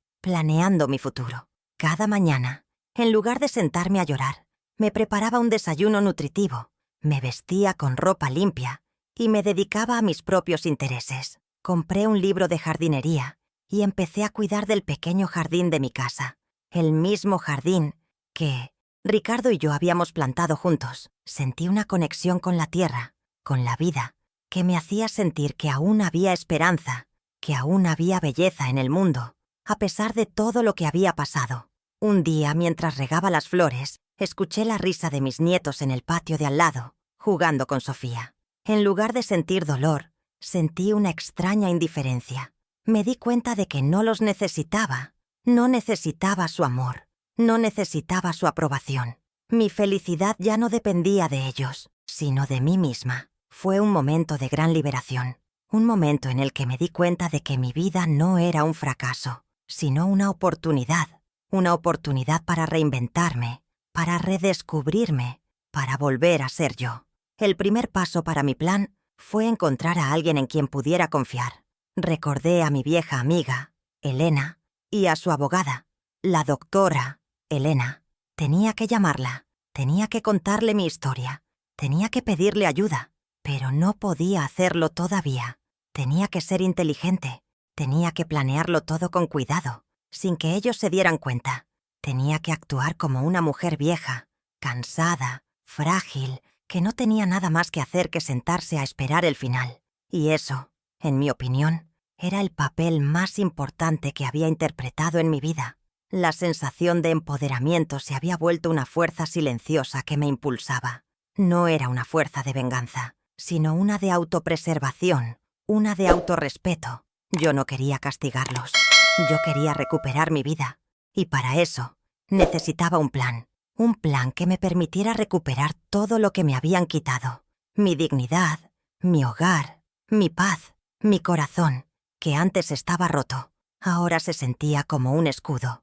planeando mi futuro. Cada mañana, en lugar de sentarme a llorar, me preparaba un desayuno nutritivo, me vestía con ropa limpia y me dedicaba a mis propios intereses. Compré un libro de jardinería y empecé a cuidar del pequeño jardín de mi casa, el mismo jardín que Ricardo y yo habíamos plantado juntos. Sentí una conexión con la tierra, con la vida, que me hacía sentir que aún había esperanza, que aún había belleza en el mundo, a pesar de todo lo que había pasado. Un día, mientras regaba las flores, escuché la risa de mis nietos en el patio de al lado, jugando con Sofía. En lugar de sentir dolor, sentí una extraña indiferencia. Me di cuenta de que no los necesitaba. No necesitaba su amor. No necesitaba su aprobación. Mi felicidad ya no dependía de ellos, sino de mí misma. Fue un momento de gran liberación. Un momento en el que me di cuenta de que mi vida no era un fracaso, sino una oportunidad para reinventarme, para redescubrirme, para volver a ser yo. El primer paso para mi plan fue encontrar a alguien en quien pudiera confiar. Recordé a mi vieja amiga, Elena, y a su abogada, la doctora Elena. Tenía que llamarla, tenía que contarle mi historia, tenía que pedirle ayuda, pero no podía hacerlo todavía. Tenía que ser inteligente, tenía que planearlo todo con cuidado, sin que ellos se dieran cuenta. Tenía que actuar como una mujer vieja, cansada, frágil, que no tenía nada más que hacer que sentarse a esperar el final. Y eso, en mi opinión, era el papel más importante que había interpretado en mi vida. La sensación de empoderamiento se había vuelto una fuerza silenciosa que me impulsaba. No era una fuerza de venganza, sino una de autopreservación, una de autorrespeto. Yo no quería castigarlos. Yo quería recuperar mi vida. Y para eso, necesitaba un plan que me permitiera recuperar todo lo que me habían quitado. Mi dignidad, mi hogar, mi paz, mi corazón, que antes estaba roto, ahora se sentía como un escudo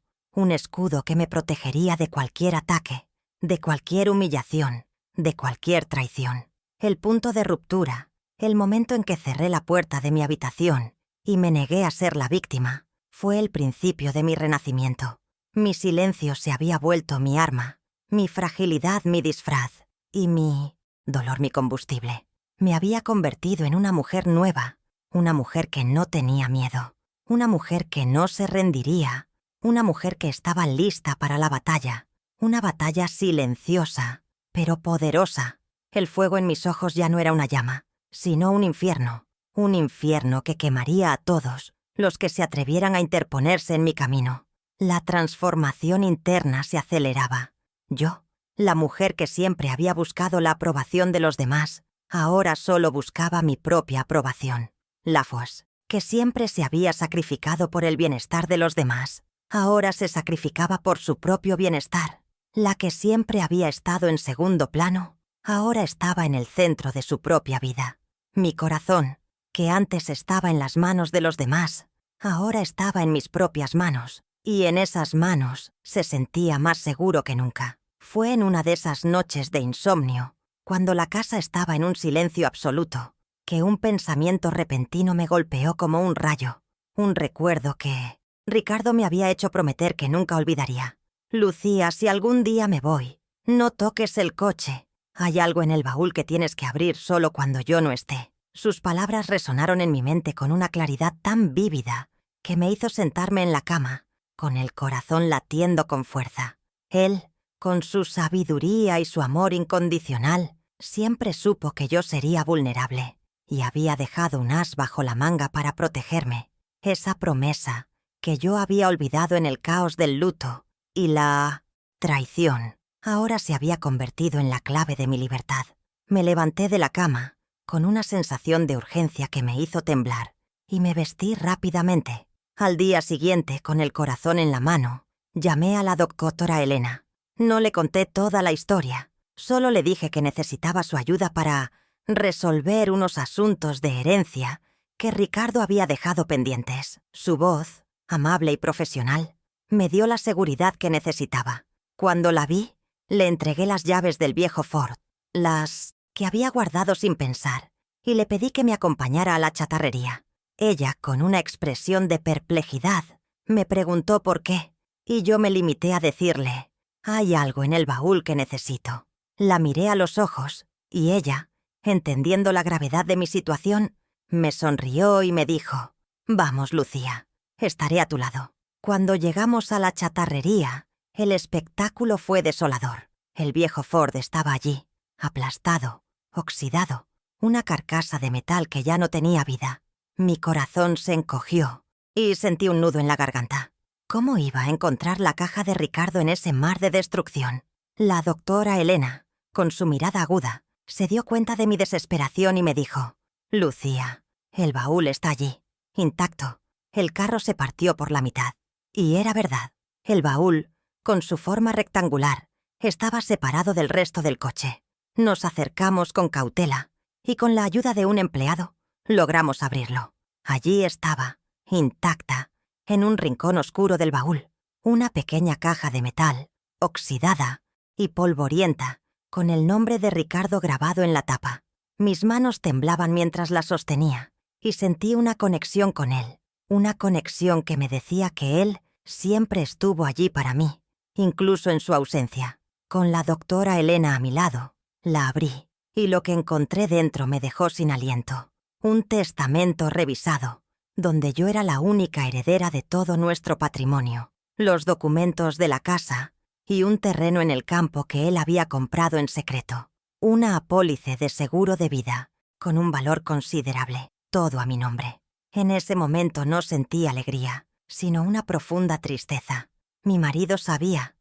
que me protegería de cualquier ataque, de cualquier humillación, de cualquier traición. El punto de ruptura, el momento en que cerré la puerta de mi habitación y me negué a ser la víctima, fue el principio de mi renacimiento. Mi silencio se había vuelto mi arma, mi fragilidad mi disfraz y mi dolor mi combustible. Me había convertido en una mujer nueva, una mujer que no tenía miedo, una mujer que no se rendiría, una mujer que estaba lista para la batalla, una batalla silenciosa, pero poderosa. El fuego en mis ojos ya no era una llama, sino un infierno que quemaría a todos los que se atrevieran a interponerse en mi camino. La transformación interna se aceleraba. Yo, la mujer que siempre había buscado la aprobación de los demás, ahora solo buscaba mi propia aprobación. La Fosse, que siempre se había sacrificado por el bienestar de los demás, ahora se sacrificaba por su propio bienestar. La que siempre había estado en segundo plano, ahora estaba en el centro de su propia vida. Mi corazón, que antes estaba en las manos de los demás, ahora estaba en mis propias manos. y en esas manos se sentía más seguro que nunca. Fue en una de esas noches de insomnio, cuando la casa estaba en un silencio absoluto, que un pensamiento repentino me golpeó como un rayo, un recuerdo que Ricardo me había hecho prometer que nunca olvidaría. Lucía, si algún día me voy, no toques el coche. Hay algo en el baúl que tienes que abrir solo cuando yo no esté. Sus palabras resonaron en mi mente con una claridad tan vívida que me hizo sentarme en la cama, con el corazón latiendo con fuerza. Él, con su sabiduría y su amor incondicional, siempre supo que yo sería vulnerable, y había dejado un as bajo la manga para protegerme. Esa promesa que yo había olvidado en el caos del luto y la traición ahora se había convertido en la clave de mi libertad. Me levanté de la cama con una sensación de urgencia que me hizo temblar y me vestí rápidamente. Al día siguiente, con el corazón en la mano, llamé a la doctora Elena. No le conté toda la historia, solo le dije que necesitaba su ayuda para resolver unos asuntos de herencia que Ricardo había dejado pendientes. Su voz, amable y profesional, me dio la seguridad que necesitaba. Cuando la vi, le entregué las llaves del viejo Ford, las que había guardado sin pensar, y le pedí que me acompañara a la chatarrería. Ella, con una expresión de perplejidad, me preguntó por qué, y yo me limité a decirle: «Hay algo en el baúl que necesito». La miré a los ojos, y ella, entendiendo la gravedad de mi situación, me sonrió y me dijo: «Vamos, Lucía, estaré a tu lado». Cuando llegamos a la chatarrería, el espectáculo fue desolador. El viejo Ford estaba allí, aplastado, oxidado, una carcasa de metal que ya no tenía vida. Mi corazón se encogió y sentí un nudo en la garganta. ¿Cómo iba a encontrar la caja de Ricardo en ese mar de destrucción? La doctora Elena, con su mirada aguda, se dio cuenta de mi desesperación y me dijo: «Lucía, el baúl está allí, intacto». El carro se partió por la mitad. Y era verdad. El baúl, con su forma rectangular, estaba separado del resto del coche. Nos acercamos con cautela y con la ayuda de un empleado logramos abrirlo. Allí estaba, intacta, en un rincón oscuro del baúl, una pequeña caja de metal, oxidada y polvorienta, con el nombre de Ricardo grabado en la tapa. Mis manos temblaban mientras la sostenía y sentí una conexión con él, una conexión que me decía que él siempre estuvo allí para mí, incluso en su ausencia. Con la doctora Elena a mi lado, la abrí, y lo que encontré dentro me dejó sin aliento. Un testamento revisado, donde yo era la única heredera de todo nuestro patrimonio, los documentos de la casa y un terreno en el campo que él había comprado en secreto. Una apólice de seguro de vida, con un valor considerable, todo a mi nombre. En ese momento no sentí alegría, sino una profunda tristeza. Mi marido sabía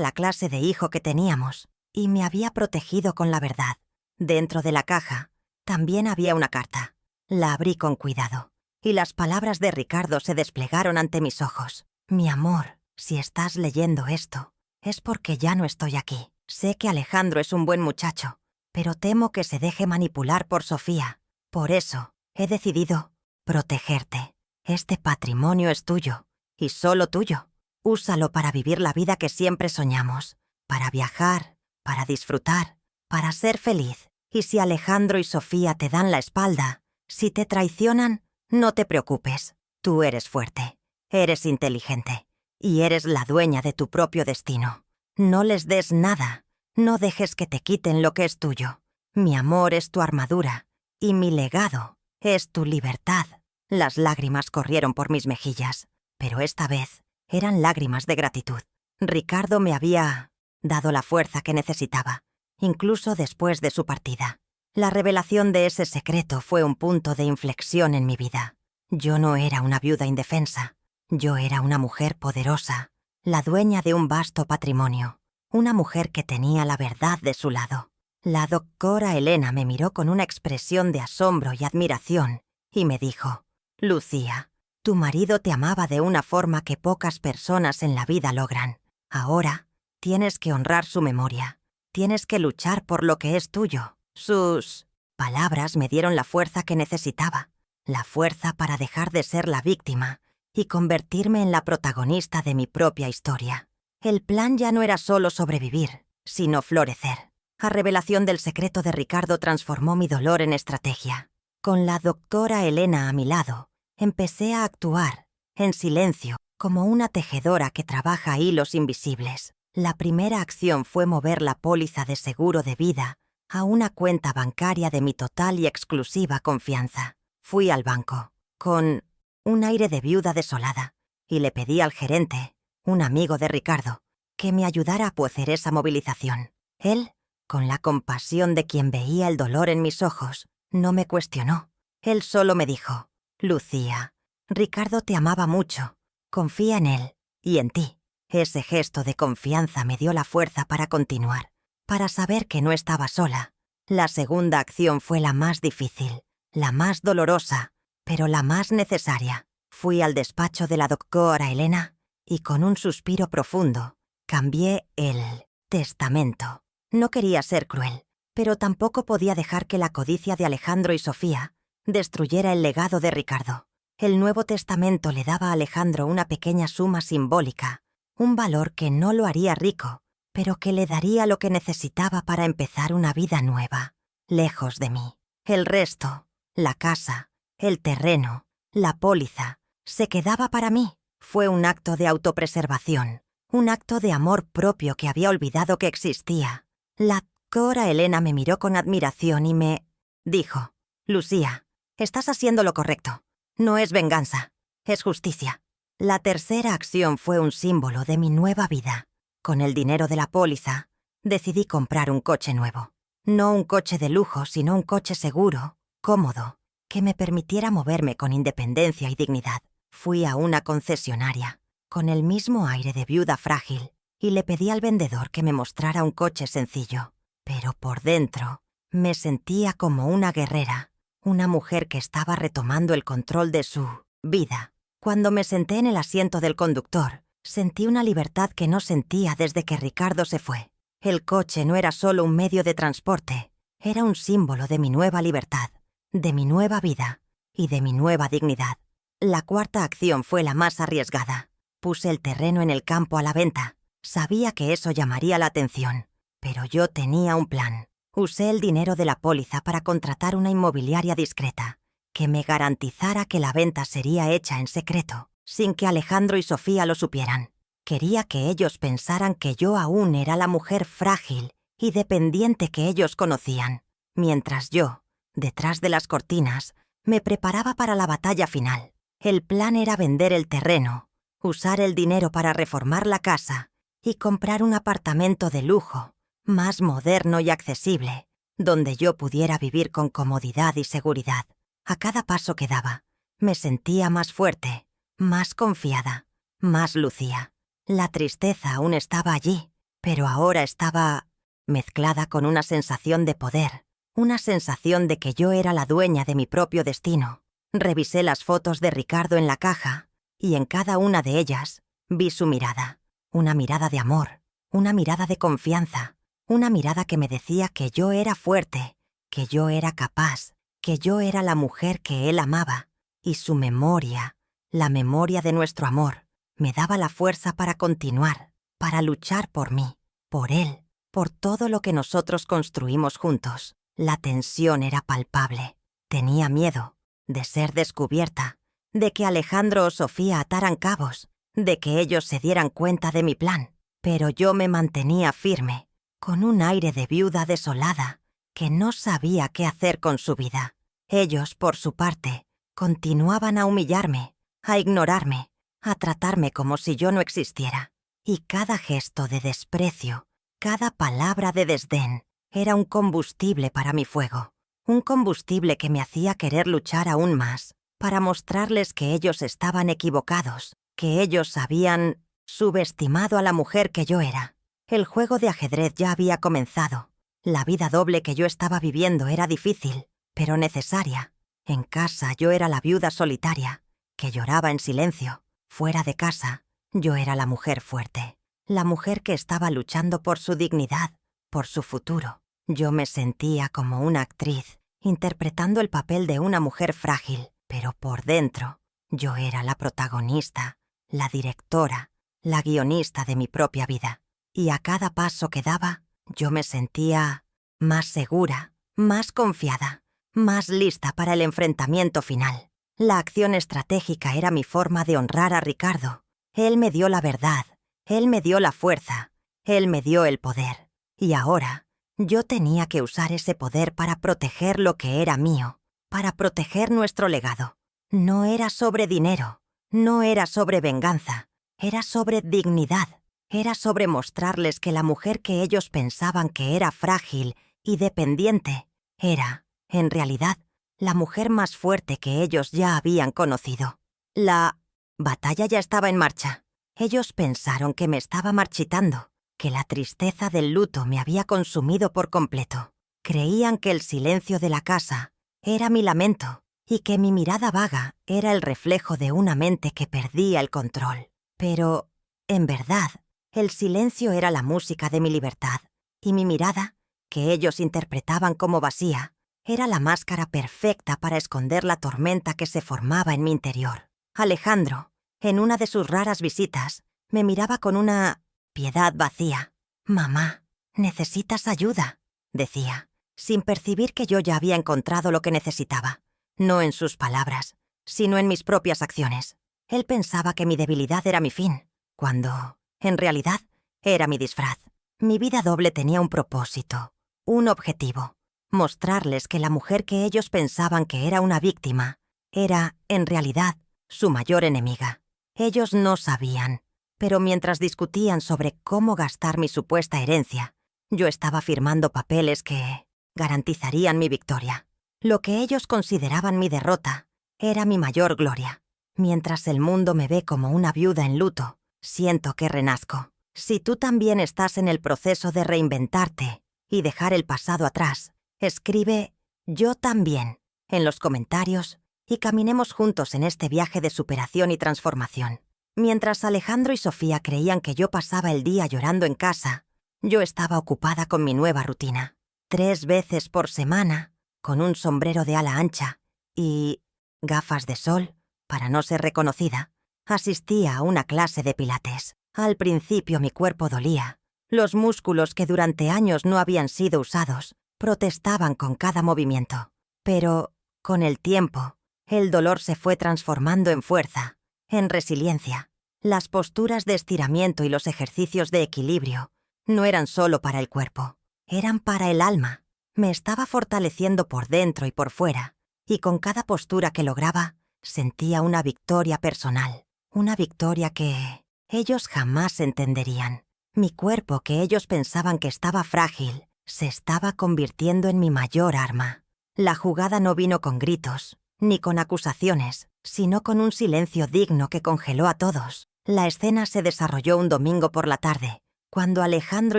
la clase de hijo que teníamos, y me había protegido con la verdad. Dentro de la caja también había una carta. La abrí con cuidado, y las palabras de Ricardo se desplegaron ante mis ojos. «Mi amor, si estás leyendo esto, es porque ya no estoy aquí. Sé que Alejandro es un buen muchacho, pero temo que se deje manipular por Sofía. Por eso he decidido protegerte. Este patrimonio es tuyo, y solo tuyo. Úsalo para vivir la vida que siempre soñamos, para viajar, para disfrutar, para ser feliz. Y si Alejandro y Sofía te dan la espalda, si te traicionan, no te preocupes. Tú eres fuerte, eres inteligente, y eres la dueña de tu propio destino. No les des nada, no dejes que te quiten lo que es tuyo. Mi amor es tu armadura, y mi legado es tu libertad». Las lágrimas corrieron por mis mejillas, pero esta vez eran lágrimas de gratitud. Ricardo me había dado la fuerza que necesitaba, incluso después de su partida. La revelación de ese secreto fue un punto de inflexión en mi vida. Yo no era una viuda indefensa, yo era una mujer poderosa, la dueña de un vasto patrimonio, una mujer que tenía la verdad de su lado. La doctora Elena me miró con una expresión de asombro y admiración y me dijo: «Lucía, tu marido te amaba de una forma que pocas personas en la vida logran. Ahora tienes que honrar su memoria, tienes que luchar por lo que es tuyo». Sus palabras me dieron la fuerza que necesitaba, la fuerza para dejar de ser la víctima y convertirme en la protagonista de mi propia historia. El plan ya no era solo sobrevivir, sino florecer. La revelación del secreto de Ricardo transformó mi dolor en estrategia. Con la doctora Elena a mi lado, empecé a actuar, en silencio, como una tejedora que trabaja hilos invisibles. La primera acción fue mover la póliza de seguro de vida a una cuenta bancaria de mi total y exclusiva confianza. Fui al banco, con un aire de viuda desolada, y le pedí al gerente, un amigo de Ricardo, que me ayudara a hacer esa movilización. Él, con la compasión de quien veía el dolor en mis ojos, no me cuestionó. Él solo me dijo: «Lucía, Ricardo te amaba mucho. Confía en él y en ti». Ese gesto de confianza me dio la fuerza para continuar, para saber que no estaba sola. La segunda acción fue la más difícil, la más dolorosa, pero la más necesaria. Fui al despacho de la doctora Elena y, con un suspiro profundo, cambié el testamento. No quería ser cruel, pero tampoco podía dejar que la codicia de Alejandro y Sofía destruyera el legado de Ricardo. El Nuevo Testamento le daba a Alejandro una pequeña suma simbólica, un valor que no lo haría rico, pero que le daría lo que necesitaba para empezar una vida nueva, lejos de mí. El resto, la casa, el terreno, la póliza, se quedaba para mí. Fue un acto de autopreservación, un acto de amor propio que había olvidado que existía. La doctora Elena me miró con admiración y me dijo: «Lucía, estás haciendo lo correcto. No es venganza, es justicia». La tercera acción fue un símbolo de mi nueva vida. Con el dinero de la póliza, decidí comprar un coche nuevo. No un coche de lujo, sino un coche seguro, cómodo, que me permitiera moverme con independencia y dignidad. Fui a una concesionaria, con el mismo aire de viuda frágil, y le pedí al vendedor que me mostrara un coche sencillo. Pero por dentro, me sentía como una guerrera, una mujer que estaba retomando el control de su vida. Cuando me senté en el asiento del conductor, sentí una libertad que no sentía desde que Ricardo se fue. El coche no era solo un medio de transporte, era un símbolo de mi nueva libertad, de mi nueva vida y de mi nueva dignidad. La cuarta acción fue la más arriesgada. Puse el terreno en el campo a la venta. Sabía que eso llamaría la atención, pero yo tenía un plan. Usé el dinero de la póliza para contratar una inmobiliaria discreta, que me garantizara que la venta sería hecha en secreto, sin que Alejandro y Sofía lo supieran. Quería que ellos pensaran que yo aún era la mujer frágil y dependiente que ellos conocían, mientras yo, detrás de las cortinas, me preparaba para la batalla final. El plan era vender el terreno, usar el dinero para reformar la casa y comprar un apartamento de lujo, más moderno y accesible, donde yo pudiera vivir con comodidad y seguridad. A cada paso que daba, me sentía más fuerte, más confiada, más Lucía. La tristeza aún estaba allí, pero ahora estaba mezclada con una sensación de poder, una sensación de que yo era la dueña de mi propio destino. Revisé las fotos de Ricardo en la caja, y en cada una de ellas vi su mirada. Una mirada de amor, una mirada de confianza, una mirada que me decía que yo era fuerte, que yo era capaz, que yo era la mujer que él amaba. Y su memoria, la memoria de nuestro amor, me daba la fuerza para continuar, para luchar por mí, por él, por todo lo que nosotros construimos juntos. La tensión era palpable. Tenía miedo de ser descubierta, de que Alejandro o Sofía ataran cabos, de que ellos se dieran cuenta de mi plan. Pero yo me mantenía firme, con un aire de viuda desolada, que no sabía qué hacer con su vida. Ellos, por su parte, continuaban a humillarme, a ignorarme, a tratarme como si yo no existiera. Y cada gesto de desprecio, cada palabra de desdén, era un combustible para mi fuego. Un combustible que me hacía querer luchar aún más, para mostrarles que ellos estaban equivocados, que ellos habían subestimado a la mujer que yo era. El juego de ajedrez ya había comenzado. La vida doble que yo estaba viviendo era difícil, pero necesaria. En casa yo era la viuda solitaria, que lloraba en silencio. Fuera de casa, yo era la mujer fuerte, la mujer que estaba luchando por su dignidad, por su futuro. Yo me sentía como una actriz, interpretando el papel de una mujer frágil, pero por dentro, Yo era la protagonista, la directora, la guionista de mi propia vida. Y a cada paso que daba, yo me sentía más segura, más confiada, más lista para el enfrentamiento final. La acción estratégica era mi forma de honrar a Ricardo. Él me dio la verdad, él me dio la fuerza, él me dio el poder. Y ahora, yo tenía que usar ese poder para proteger lo que era mío, para proteger nuestro legado. No era sobre dinero, no era sobre venganza, era sobre dignidad. Era sobre mostrarles que la mujer que ellos pensaban que era frágil y dependiente era, en realidad, la mujer más fuerte que ellos ya habían conocido. La batalla ya estaba en marcha. Ellos pensaron que me estaba marchitando, que la tristeza del luto me había consumido por completo. Creían que el silencio de la casa era mi lamento y que mi mirada vaga era el reflejo de una mente que perdía el control. Pero, en verdad, el silencio era la música de mi libertad, y mi mirada, que ellos interpretaban como vacía, era la máscara perfecta para esconder la tormenta que se formaba en mi interior. Alejandro, en una de sus raras visitas, me miraba con una piedad vacía. «Mamá, necesitas ayuda», decía, sin percibir que yo ya había encontrado lo que necesitaba, no en sus palabras, sino en mis propias acciones. Él pensaba que mi debilidad era mi fin, cuando, en realidad, era mi disfraz. Mi vida doble tenía un propósito, un objetivo: mostrarles que la mujer que ellos pensaban que era una víctima era, en realidad, su mayor enemiga. Ellos no sabían, pero mientras discutían sobre cómo gastar mi supuesta herencia, yo estaba firmando papeles que garantizarían mi victoria. Lo que ellos consideraban mi derrota era mi mayor gloria. Mientras el mundo me ve como una viuda en luto, siento que renazco. Si tú también estás en el proceso de reinventarte y dejar el pasado atrás, escribe «Yo también» en los comentarios y caminemos juntos en este viaje de superación y transformación. Mientras Alejandro y Sofía creían que yo pasaba el día llorando en casa, yo estaba ocupada con mi nueva rutina. 3 veces por semana, con un sombrero de ala ancha y gafas de sol para no ser reconocida, asistía a una clase de pilates. Al principio mi cuerpo dolía. Los músculos que durante años no habían sido usados protestaban con cada movimiento. Pero, con el tiempo, el dolor se fue transformando en fuerza, en resiliencia. Las posturas de estiramiento y los ejercicios de equilibrio no eran solo para el cuerpo, eran para el alma. Me estaba fortaleciendo por dentro y por fuera, y con cada postura que lograba, sentía una victoria personal, una victoria que ellos jamás entenderían. Mi cuerpo, que ellos pensaban que estaba frágil, se estaba convirtiendo en mi mayor arma. La jugada no vino con gritos, ni con acusaciones, sino con un silencio digno que congeló a todos. La escena se desarrolló un domingo por la tarde, cuando Alejandro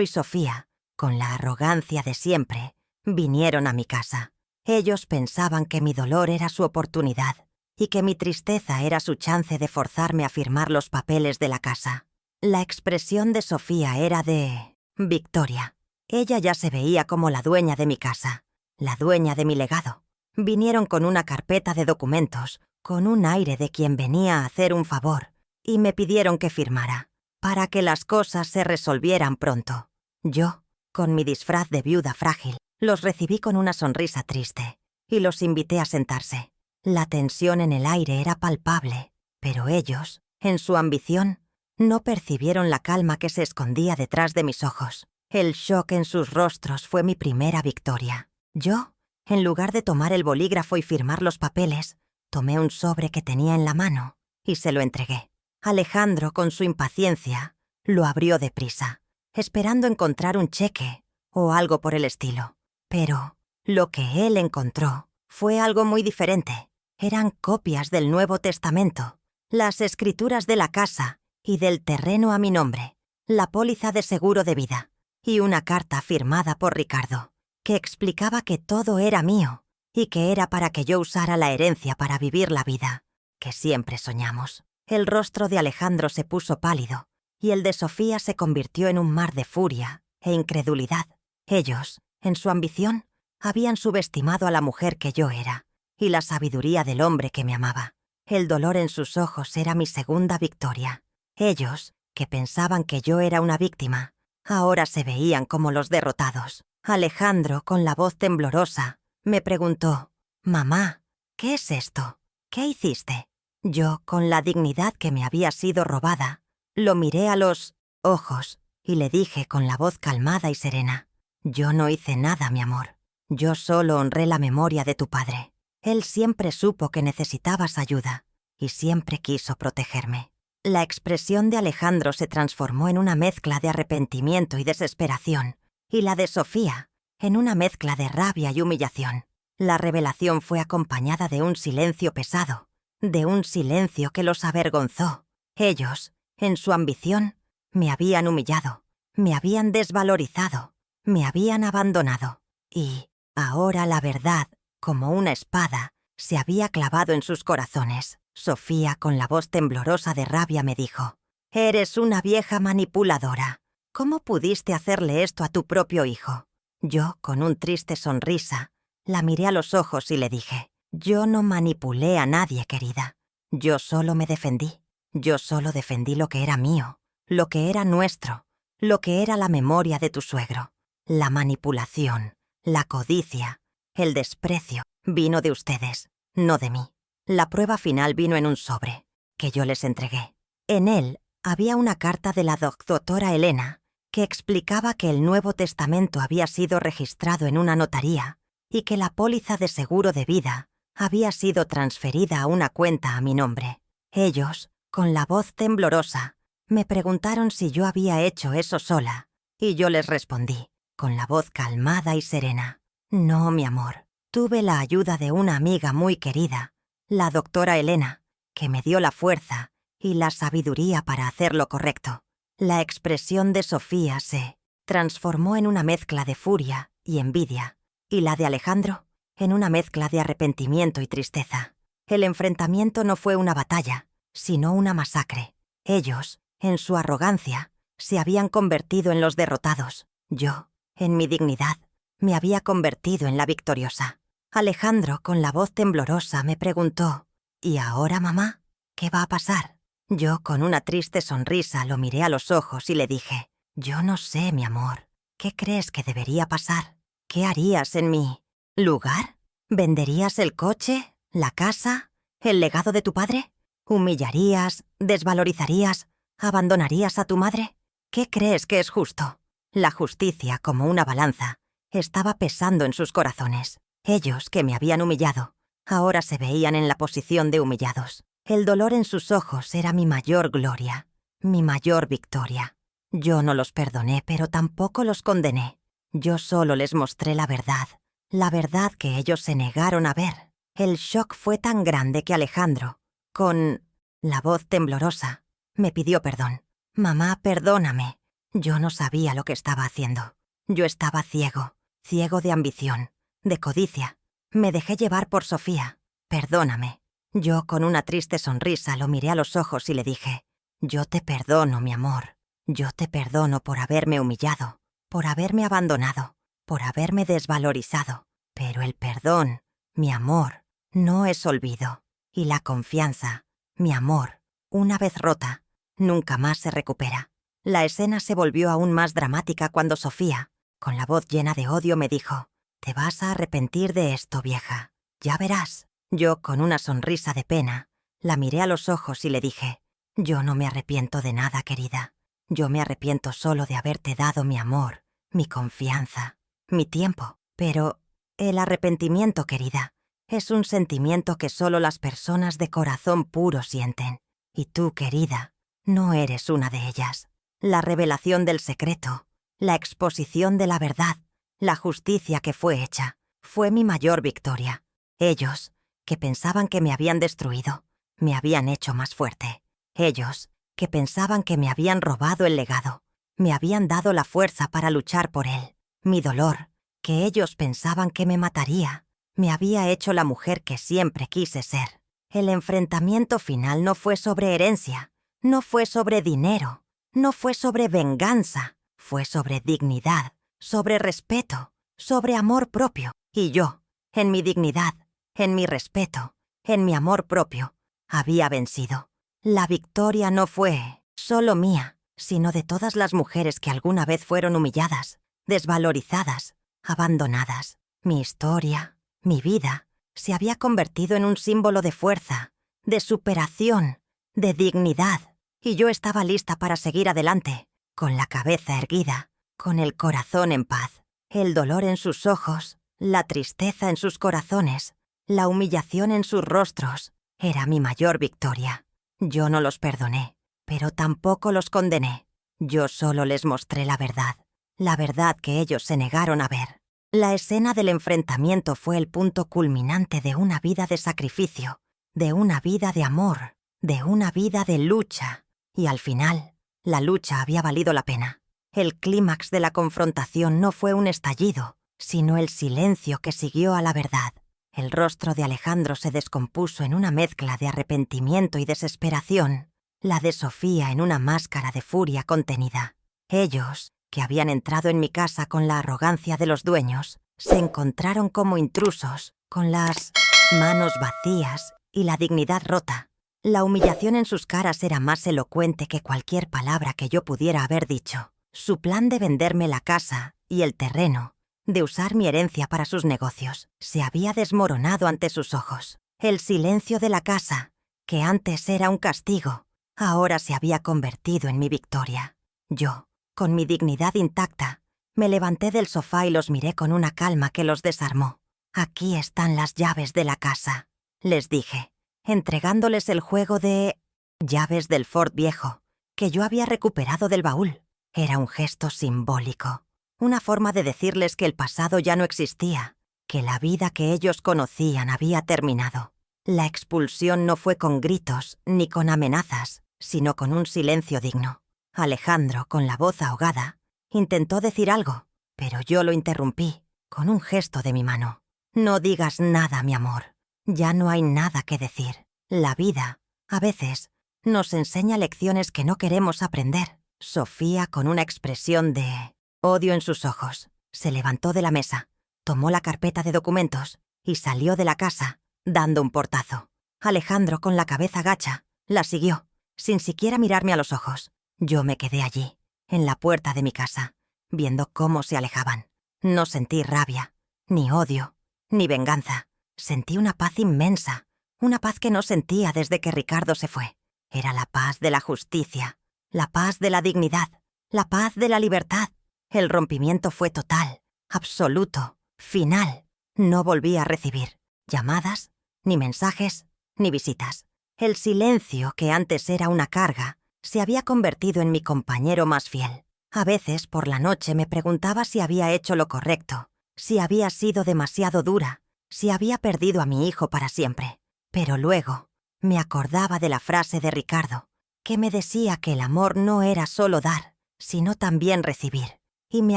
y Sofía, con la arrogancia de siempre, vinieron a mi casa. Ellos pensaban que mi dolor era su oportunidad y que mi tristeza era su chance de forzarme a firmar los papeles de la casa. La expresión de Sofía era de victoria. Ella ya se veía como la dueña de mi casa, la dueña de mi legado. Vinieron con una carpeta de documentos, con un aire de quien venía a hacer un favor, y me pidieron que firmara, para que las cosas se resolvieran pronto. Yo, con mi disfraz de viuda frágil, los recibí con una sonrisa triste, y los invité a sentarse. La tensión en el aire era palpable, pero ellos, en su ambición, no percibieron la calma que se escondía detrás de mis ojos. El shock en sus rostros fue mi primera victoria. Yo, en lugar de tomar el bolígrafo y firmar los papeles, tomé un sobre que tenía en la mano y se lo entregué. Alejandro, con su impaciencia, lo abrió deprisa, esperando encontrar un cheque o algo por el estilo. Pero lo que él encontró fue algo muy diferente. Eran copias del Nuevo Testamento, las escrituras de la casa y del terreno a mi nombre, la póliza de seguro de vida y una carta firmada por Ricardo, que explicaba que todo era mío y que era para que yo usara la herencia para vivir la vida que siempre soñamos. El rostro de Alejandro se puso pálido y el de Sofía se convirtió en un mar de furia e incredulidad. Ellos, en su ambición, habían subestimado a la mujer que yo era y la sabiduría del hombre que me amaba. El dolor en sus ojos era mi segunda victoria. Ellos, que pensaban que yo era una víctima, ahora se veían como los derrotados. Alejandro, con la voz temblorosa, me preguntó: «Mamá, ¿qué es esto? ¿Qué hiciste?». Yo, con la dignidad que me había sido robada, lo miré a los ojos y le dije con la voz calmada y serena: «Yo no hice nada, mi amor. Yo solo honré la memoria de tu padre. Él siempre supo que necesitabas ayuda y siempre quiso protegerme». La expresión de Alejandro se transformó en una mezcla de arrepentimiento y desesperación, y la de Sofía en una mezcla de rabia y humillación. La revelación fue acompañada de un silencio pesado, de un silencio que los avergonzó. Ellos, en su ambición, me habían humillado, me habían desvalorizado, me habían abandonado. Y ahora la verdad, como una espada, se había clavado en sus corazones. Sofía, con la voz temblorosa de rabia, me dijo: «Eres una vieja manipuladora. ¿Cómo pudiste hacerle esto a tu propio hijo?». Yo, con un triste sonrisa, la miré a los ojos y le dije: «Yo no manipulé a nadie, querida. Yo solo me defendí. Yo solo defendí lo que era mío, lo que era nuestro, lo que era la memoria de tu suegro. La manipulación, la codicia, el desprecio vino de ustedes, no de mí». La prueba final vino en un sobre, que yo les entregué. En él había una carta de la doctora Elena que explicaba que el Nuevo Testamento había sido registrado en una notaría y que la póliza de seguro de vida había sido transferida a una cuenta a mi nombre. Ellos, con la voz temblorosa, me preguntaron si yo había hecho eso sola, y yo les respondí, con la voz calmada y serena: «No, mi amor, tuve la ayuda de una amiga muy querida, la doctora Elena, que me dio la fuerza y la sabiduría para hacer lo correcto». La expresión de Sofía se transformó en una mezcla de furia y envidia, y la de Alejandro en una mezcla de arrepentimiento y tristeza. El enfrentamiento no fue una batalla, sino una masacre. Ellos, en su arrogancia, se habían convertido en los derrotados. Yo, en mi dignidad, me había convertido en la victoriosa. Alejandro, con la voz temblorosa, me preguntó: «¿Y ahora, mamá? ¿Qué va a pasar?». Yo, con una triste sonrisa, lo miré a los ojos y le dije: «Yo no sé, mi amor. ¿Qué crees que debería pasar? ¿Qué harías en mi lugar? ¿Venderías el coche, la casa, el legado de tu padre? ¿Humillarías, desvalorizarías, abandonarías a tu madre? ¿Qué crees que es justo?». La justicia, como una balanza, estaba pesando en sus corazones. Ellos, que me habían humillado, ahora se veían en la posición de humillados. El dolor en sus ojos era mi mayor gloria, mi mayor victoria. Yo no los perdoné, pero tampoco los condené. Yo solo les mostré la verdad que ellos se negaron a ver. El shock fue tan grande que Alejandro, con la voz temblorosa, me pidió perdón. «Mamá, perdóname. Yo no sabía lo que estaba haciendo. Yo estaba ciego, ciego de ambición, de codicia. Me dejé llevar por Sofía. Perdóname». Yo, con una triste sonrisa, lo miré a los ojos y le dije: «Yo te perdono, mi amor. Yo te perdono por haberme humillado, por haberme abandonado, por haberme desvalorizado. Pero el perdón, mi amor, no es olvido. Y la confianza, mi amor, una vez rota, nunca más se recupera». La escena se volvió aún más dramática cuando Sofía, con la voz llena de odio, me dijo: «Te vas a arrepentir de esto, vieja. Ya verás». Yo, con una sonrisa de pena, la miré a los ojos y le dije: «Yo no me arrepiento de nada, querida. Yo me arrepiento solo de haberte dado mi amor, mi confianza, mi tiempo. Pero el arrepentimiento, querida, es un sentimiento que solo las personas de corazón puro sienten. Y tú, querida, no eres una de ellas. La revelación del secreto, la exposición de la verdad, la justicia que fue hecha, fue mi mayor victoria. Ellos, que pensaban que me habían destruido, me habían hecho más fuerte. Ellos, que pensaban que me habían robado el legado, me habían dado la fuerza para luchar por él. Mi dolor, que ellos pensaban que me mataría, me había hecho la mujer que siempre quise ser. El enfrentamiento final no fue sobre herencia, no fue sobre dinero, no fue sobre venganza, fue sobre dignidad, sobre respeto, sobre amor propio. Y yo, en mi dignidad, en mi respeto, en mi amor propio, Había vencido. La victoria no fue solo mía, sino de todas las mujeres que alguna vez fueron humilladas, desvalorizadas, abandonadas. Mi historia, mi vida, se había convertido en un símbolo de fuerza, de superación, de dignidad, y yo estaba lista para seguir adelante, con la cabeza erguida, con el corazón en paz, el dolor en sus ojos, la tristeza en sus corazones, la humillación en sus rostros. Era mi mayor victoria. Yo no los perdoné, pero tampoco los condené. Yo solo les mostré la verdad que ellos se negaron a ver. La escena del enfrentamiento fue el punto culminante de una vida de sacrificio, de una vida de amor, de una vida de lucha. Y al final, la lucha había valido la pena. El clímax de la confrontación no fue un estallido, sino el silencio que siguió a la verdad. El rostro de Alejandro se descompuso en una mezcla de arrepentimiento y desesperación, la de Sofía en una máscara de furia contenida. Ellos, que habían entrado en mi casa con la arrogancia de los dueños, se encontraron como intrusos, con las manos vacías y la dignidad rota. La humillación en sus caras era más elocuente que cualquier palabra que yo pudiera haber dicho. Su plan de venderme la casa y el terreno, de usar mi herencia para sus negocios, se había desmoronado ante sus ojos. El silencio de la casa, que antes era un castigo, ahora se había convertido en mi victoria. Yo, con mi dignidad intacta, me levanté del sofá y los miré con una calma que los desarmó. «Aquí están las llaves de la casa», les dije, entregándoles el juego de llaves del Ford viejo, que yo había recuperado del baúl. Era un gesto simbólico, una forma de decirles que el pasado ya no existía, que la vida que ellos conocían había terminado. La expulsión no fue con gritos ni con amenazas, sino con un silencio digno. Alejandro, con la voz ahogada, intentó decir algo, pero yo lo interrumpí con un gesto de mi mano. «No digas nada, mi amor. Ya no hay nada que decir. La vida, a veces, nos enseña lecciones que no queremos aprender». Sofía, con una expresión de odio en sus ojos, se levantó de la mesa, tomó la carpeta de documentos y salió de la casa, dando un portazo. Alejandro, con la cabeza gacha, la siguió, sin siquiera mirarme a los ojos. Yo me quedé allí, en la puerta de mi casa, viendo cómo se alejaban. No sentí rabia, ni odio, ni venganza. Sentí una paz inmensa, una paz que no sentía desde que Ricardo se fue. Era la paz de la justicia, la paz de la dignidad, la paz de la libertad. El rompimiento fue total, absoluto, final. No volví a recibir llamadas, ni mensajes, ni visitas. El silencio, que antes era una carga, se había convertido en mi compañero más fiel. A veces, por la noche, me preguntaba si había hecho lo correcto, si había sido demasiado dura, si había perdido a mi hijo para siempre. Pero luego me acordaba de la frase de Ricardo, que me decía que el amor no era solo dar, sino también recibir. Y me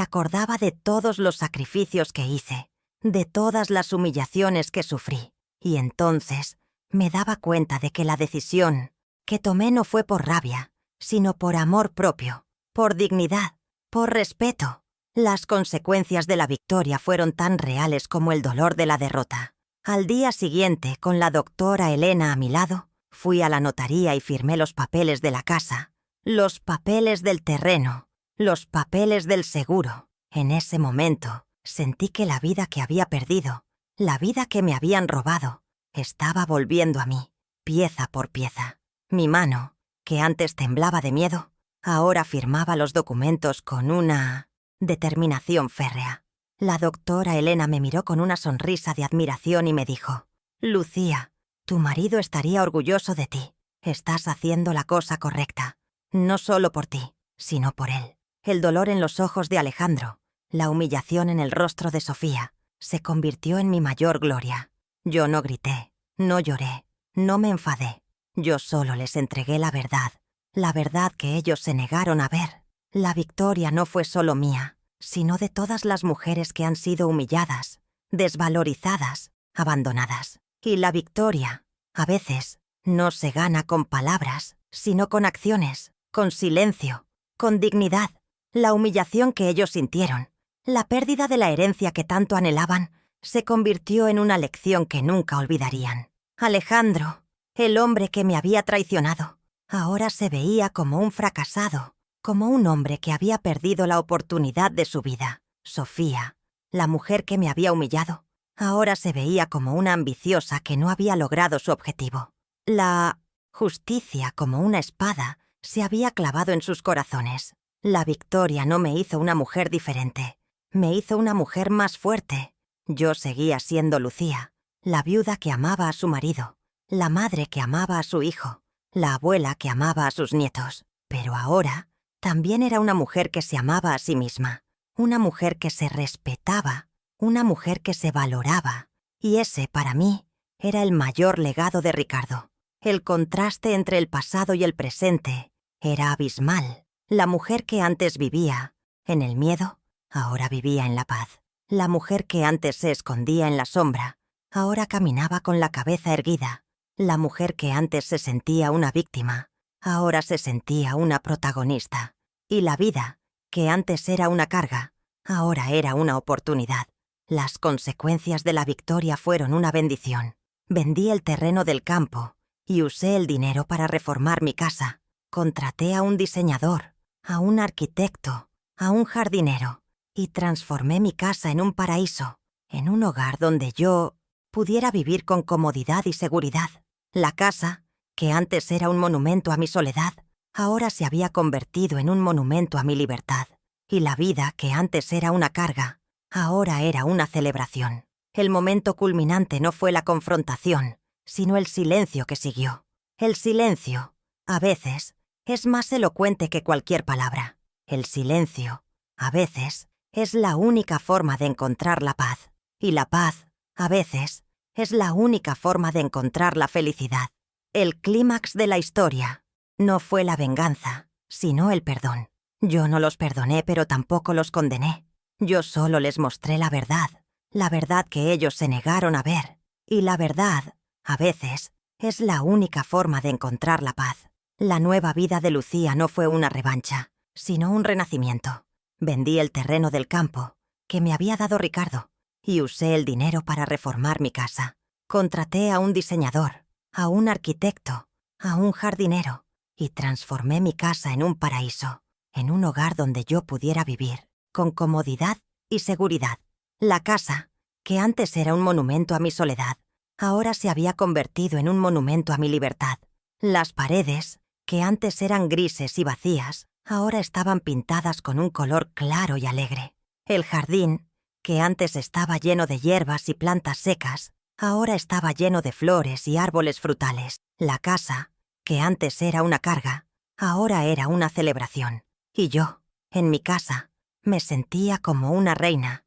acordaba de todos los sacrificios que hice, de todas las humillaciones que sufrí. Y entonces me daba cuenta de que la decisión que tomé no fue por rabia, sino por amor propio, por dignidad, por respeto. Las consecuencias de la victoria fueron tan reales como el dolor de la derrota. Al día siguiente, con la doctora Elena a mi lado, fui a la notaría y firmé los papeles de la casa, los papeles del terreno, los papeles del seguro. En ese momento, sentí que la vida que había perdido, la vida que me habían robado, estaba volviendo a mí, pieza por pieza. Mi mano, que antes temblaba de miedo, ahora firmaba los documentos con una determinación férrea. La doctora Elena me miró con una sonrisa de admiración y me dijo: «Lucía, tu marido estaría orgulloso de ti. Estás haciendo la cosa correcta, no solo por ti, sino por él». El dolor en los ojos de Alejandro, la humillación en el rostro de Sofía, se convirtió en mi mayor gloria. Yo no grité, no lloré, no me enfadé. Yo solo les entregué la verdad que ellos se negaron a ver. La victoria no fue solo mía, sino de todas las mujeres que han sido humilladas, desvalorizadas, abandonadas. Y la victoria, a veces, no se gana con palabras, sino con acciones, con silencio, con dignidad. La humillación que ellos sintieron, la pérdida de la herencia que tanto anhelaban, se convirtió en una lección que nunca olvidarían. «Alejandro», el hombre que me había traicionado. Ahora se veía como un fracasado, como un hombre que había perdido la oportunidad de su vida. Sofía, la mujer que me había humillado, ahora se veía como una ambiciosa que no había logrado su objetivo. La justicia, como una espada, se había clavado en sus corazones. La victoria no me hizo una mujer diferente, me hizo una mujer más fuerte. Yo seguía siendo Lucía, la viuda que amaba a su marido, la madre que amaba a su hijo, la abuela que amaba a sus nietos. Pero ahora también era una mujer que se amaba a sí misma, una mujer que se respetaba, una mujer que se valoraba. Y ese, para mí, era el mayor legado de Ricardo. El contraste entre el pasado y el presente era abismal. La mujer que antes vivía en el miedo, ahora vivía en la paz. La mujer que antes se escondía en la sombra, ahora caminaba con la cabeza erguida. La mujer que antes se sentía una víctima, ahora se sentía una protagonista. Y la vida, que antes era una carga, ahora era una oportunidad. Las consecuencias de la victoria fueron una bendición. Vendí el terreno del campo y usé el dinero para reformar mi casa. Contraté a un diseñador, a un arquitecto, a un jardinero, y transformé mi casa en un paraíso, en un hogar donde yo pudiera vivir con comodidad y seguridad. La casa, que antes era un monumento a mi soledad, ahora se había convertido en un monumento a mi libertad. Y la vida, que antes era una carga, ahora era una celebración. El momento culminante no fue la confrontación, sino el silencio que siguió. El silencio, a veces, es más elocuente que cualquier palabra. El silencio, a veces, es la única forma de encontrar la paz. Y la paz, a veces, es la única forma de encontrar la felicidad. El clímax de la historia no fue la venganza, sino el perdón. Yo no los perdoné, pero tampoco los condené. Yo solo les mostré la verdad que ellos se negaron a ver. Y la verdad, a veces, es la única forma de encontrar la paz. La nueva vida de Lucía no fue una revancha, sino un renacimiento. Vendí el terreno del campo, que me había dado Ricardo, y usé el dinero para reformar mi casa. Contraté a un diseñador, a un arquitecto, a un jardinero, y transformé mi casa en un paraíso, en un hogar donde yo pudiera vivir, con comodidad y seguridad. La casa, que antes era un monumento a mi soledad, ahora se había convertido en un monumento a mi libertad. Las paredes, que antes eran grises y vacías, ahora estaban pintadas con un color claro y alegre. El jardín, que antes estaba lleno de hierbas y plantas secas, ahora estaba lleno de flores y árboles frutales. La casa, que antes era una carga, ahora era una celebración. Y yo, en mi casa, me sentía como una reina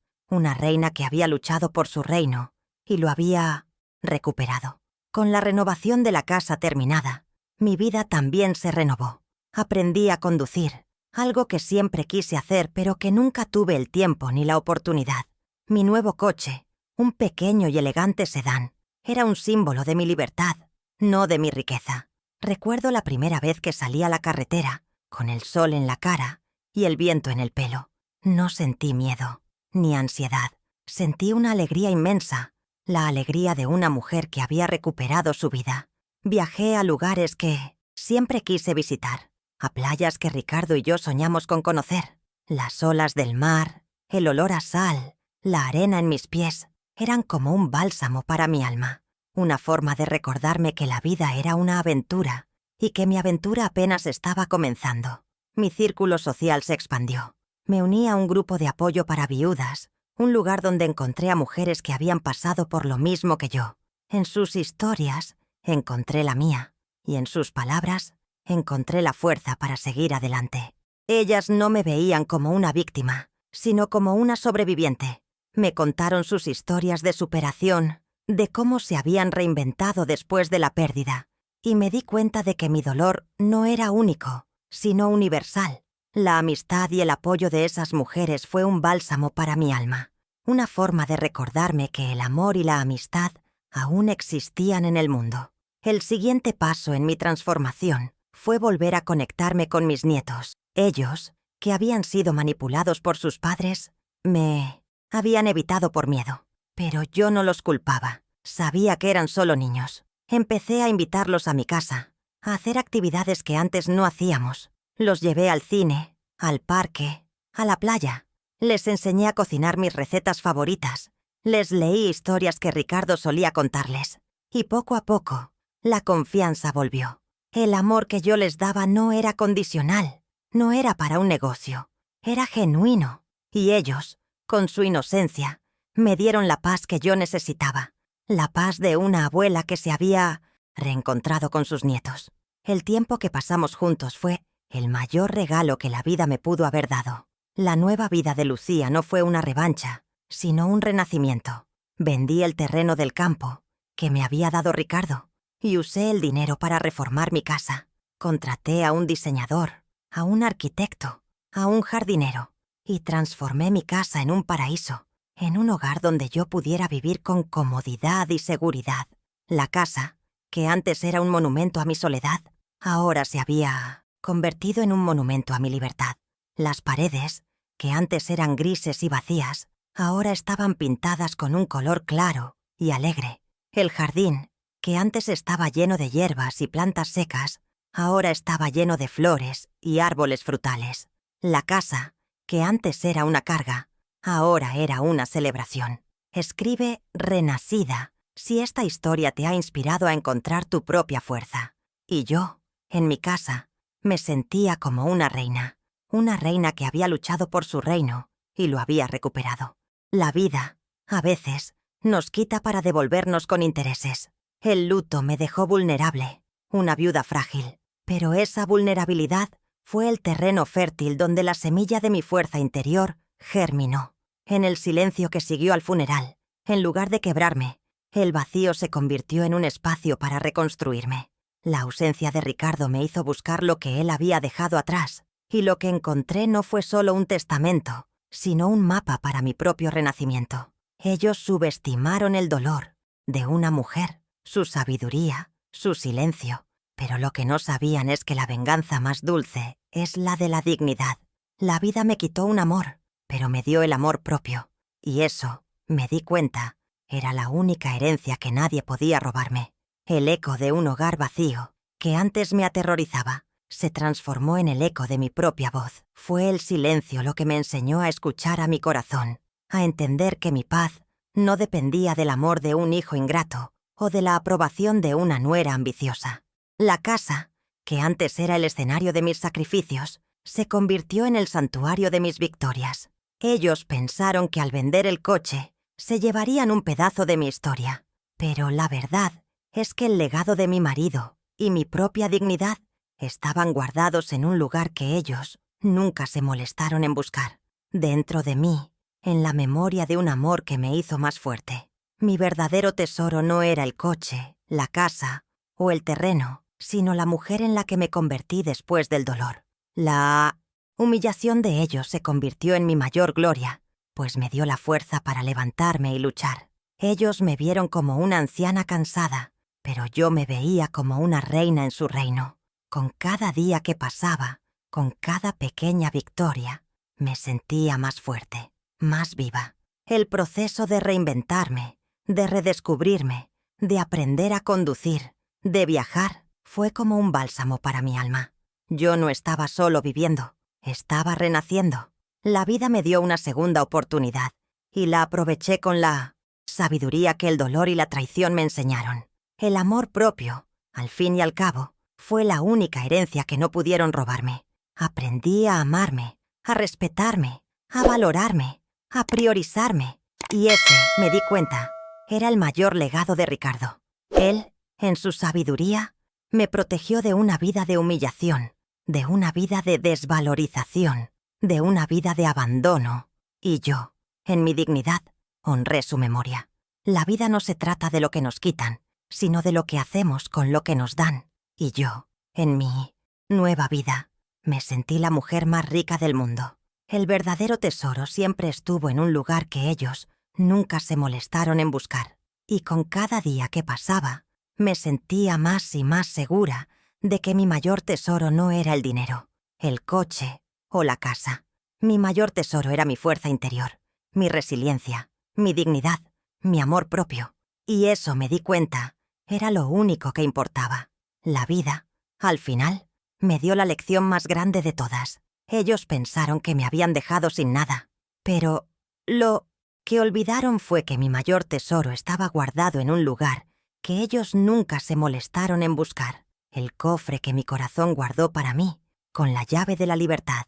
que había luchado por su reino y lo había recuperado. Con la renovación de la casa terminada, mi vida también se renovó. Aprendí a conducir, algo que siempre quise hacer pero que nunca tuve el tiempo ni la oportunidad. Mi nuevo coche, un pequeño y elegante sedán, era un símbolo de mi libertad, no de mi riqueza. Recuerdo la primera vez que salí a la carretera, con el sol en la cara y el viento en el pelo. No sentí miedo, ni ansiedad. Sentí una alegría inmensa, la alegría de una mujer que había recuperado su vida. Viajé a lugares que siempre quise visitar, a playas que Ricardo y yo soñamos con conocer. Las olas del mar, el olor a sal, la arena en mis pies, eran como un bálsamo para mi alma, una forma de recordarme que la vida era una aventura y que mi aventura apenas estaba comenzando. Mi círculo social se expandió. Me uní a un grupo de apoyo para viudas, un lugar donde encontré a mujeres que habían pasado por lo mismo que yo. En sus historias encontré la mía, y en sus palabras encontré la fuerza para seguir adelante. Ellas no me veían como una víctima, sino como una sobreviviente. Me contaron sus historias de superación, de cómo se habían reinventado después de la pérdida, y me di cuenta de que mi dolor no era único, sino universal. La amistad y el apoyo de esas mujeres fue un bálsamo para mi alma, una forma de recordarme que el amor y la amistad aún existían en el mundo. El siguiente paso en mi transformación fue volver a conectarme con mis nietos. Ellos, que habían sido manipulados por sus padres, me habían evitado por miedo. Pero yo no los culpaba. Sabía que eran solo niños. Empecé a invitarlos a mi casa, a hacer actividades que antes no hacíamos. Los llevé al cine, al parque, a la playa. Les enseñé a cocinar mis recetas favoritas. Les leí historias que Ricardo solía contarles. Y poco a poco, la confianza volvió. El amor que yo les daba no era condicional, no era para un negocio, era genuino. Y ellos, con su inocencia, me dieron la paz que yo necesitaba. La paz de una abuela que se había reencontrado con sus nietos. El tiempo que pasamos juntos fue el mayor regalo que la vida me pudo haber dado. La nueva vida de Lucía no fue una revancha, sino un renacimiento. Vendí el terreno del campo que me había dado Ricardo y usé el dinero para reformar mi casa. Contraté a un diseñador, a un arquitecto, a un jardinero y transformé mi casa en un paraíso, en un hogar donde yo pudiera vivir con comodidad y seguridad. La casa, que antes era un monumento a mi soledad, ahora se había convertido en un monumento a mi libertad. Las paredes, que antes eran grises y vacías, ahora estaban pintadas con un color claro y alegre. El jardín, que antes estaba lleno de hierbas y plantas secas, ahora estaba lleno de flores y árboles frutales. La casa, que antes era una carga, ahora era una celebración. Escribe Renacida si esta historia te ha inspirado a encontrar tu propia fuerza. Y yo, en mi casa, me sentía como una reina que había luchado por su reino y lo había recuperado. La vida, a veces, nos quita para devolvernos con intereses. El luto me dejó vulnerable, una viuda frágil, pero esa vulnerabilidad fue el terreno fértil donde la semilla de mi fuerza interior germinó. En el silencio que siguió al funeral, en lugar de quebrarme, el vacío se convirtió en un espacio para reconstruirme. La ausencia de Ricardo me hizo buscar lo que él había dejado atrás, y lo que encontré no fue solo un testamento, sino un mapa para mi propio renacimiento. Ellos subestimaron el dolor de una mujer, su sabiduría, su silencio, pero lo que no sabían es que la venganza más dulce es la de la dignidad. La vida me quitó un amor, pero me dio el amor propio, y eso, me di cuenta, era la única herencia que nadie podía robarme. El eco de un hogar vacío, que antes me aterrorizaba, se transformó en el eco de mi propia voz. Fue el silencio lo que me enseñó a escuchar a mi corazón, a entender que mi paz no dependía del amor de un hijo ingrato o de la aprobación de una nuera ambiciosa. La casa, que antes era el escenario de mis sacrificios, se convirtió en el santuario de mis victorias. Ellos pensaron que al vender el coche se llevarían un pedazo de mi historia, pero la verdad es que el legado de mi marido y mi propia dignidad estaban guardados en un lugar que ellos nunca se molestaron en buscar. Dentro de mí, en la memoria de un amor que me hizo más fuerte. Mi verdadero tesoro no era el coche, la casa o el terreno, sino la mujer en la que me convertí después del dolor. La humillación de ellos se convirtió en mi mayor gloria, pues me dio la fuerza para levantarme y luchar. Ellos me vieron como una anciana cansada, pero yo me veía como una reina en su reino. Con cada día que pasaba, con cada pequeña victoria, me sentía más fuerte, más viva. El proceso de reinventarme, de redescubrirme, de aprender a conducir, de viajar, fue como un bálsamo para mi alma. Yo no estaba solo viviendo, estaba renaciendo. La vida me dio una segunda oportunidad y la aproveché con la sabiduría que el dolor y la traición me enseñaron. El amor propio, al fin y al cabo, fue la única herencia que no pudieron robarme. Aprendí a amarme, a respetarme, a valorarme, a priorizarme. Y ese, me di cuenta, era el mayor legado de Ricardo. Él, en su sabiduría, me protegió de una vida de humillación, de una vida de desvalorización, de una vida de abandono. Y yo, en mi dignidad, honré su memoria. La vida no se trata de lo que nos quitan, sino de lo que hacemos con lo que nos dan. Y yo, en mi nueva vida, me sentí la mujer más rica del mundo. El verdadero tesoro siempre estuvo en un lugar que ellos nunca se molestaron en buscar. Y con cada día que pasaba, me sentía más y más segura de que mi mayor tesoro no era el dinero, el coche o la casa. Mi mayor tesoro era mi fuerza interior, mi resiliencia, mi dignidad, mi amor propio. Y eso me di cuenta Era lo único que importaba. La vida, al final, me dio la lección más grande de todas. Ellos pensaron que me habían dejado sin nada. Pero lo que olvidaron fue que mi mayor tesoro estaba guardado en un lugar que ellos nunca se molestaron en buscar. El cofre que mi corazón guardó para mí, con la llave de la libertad.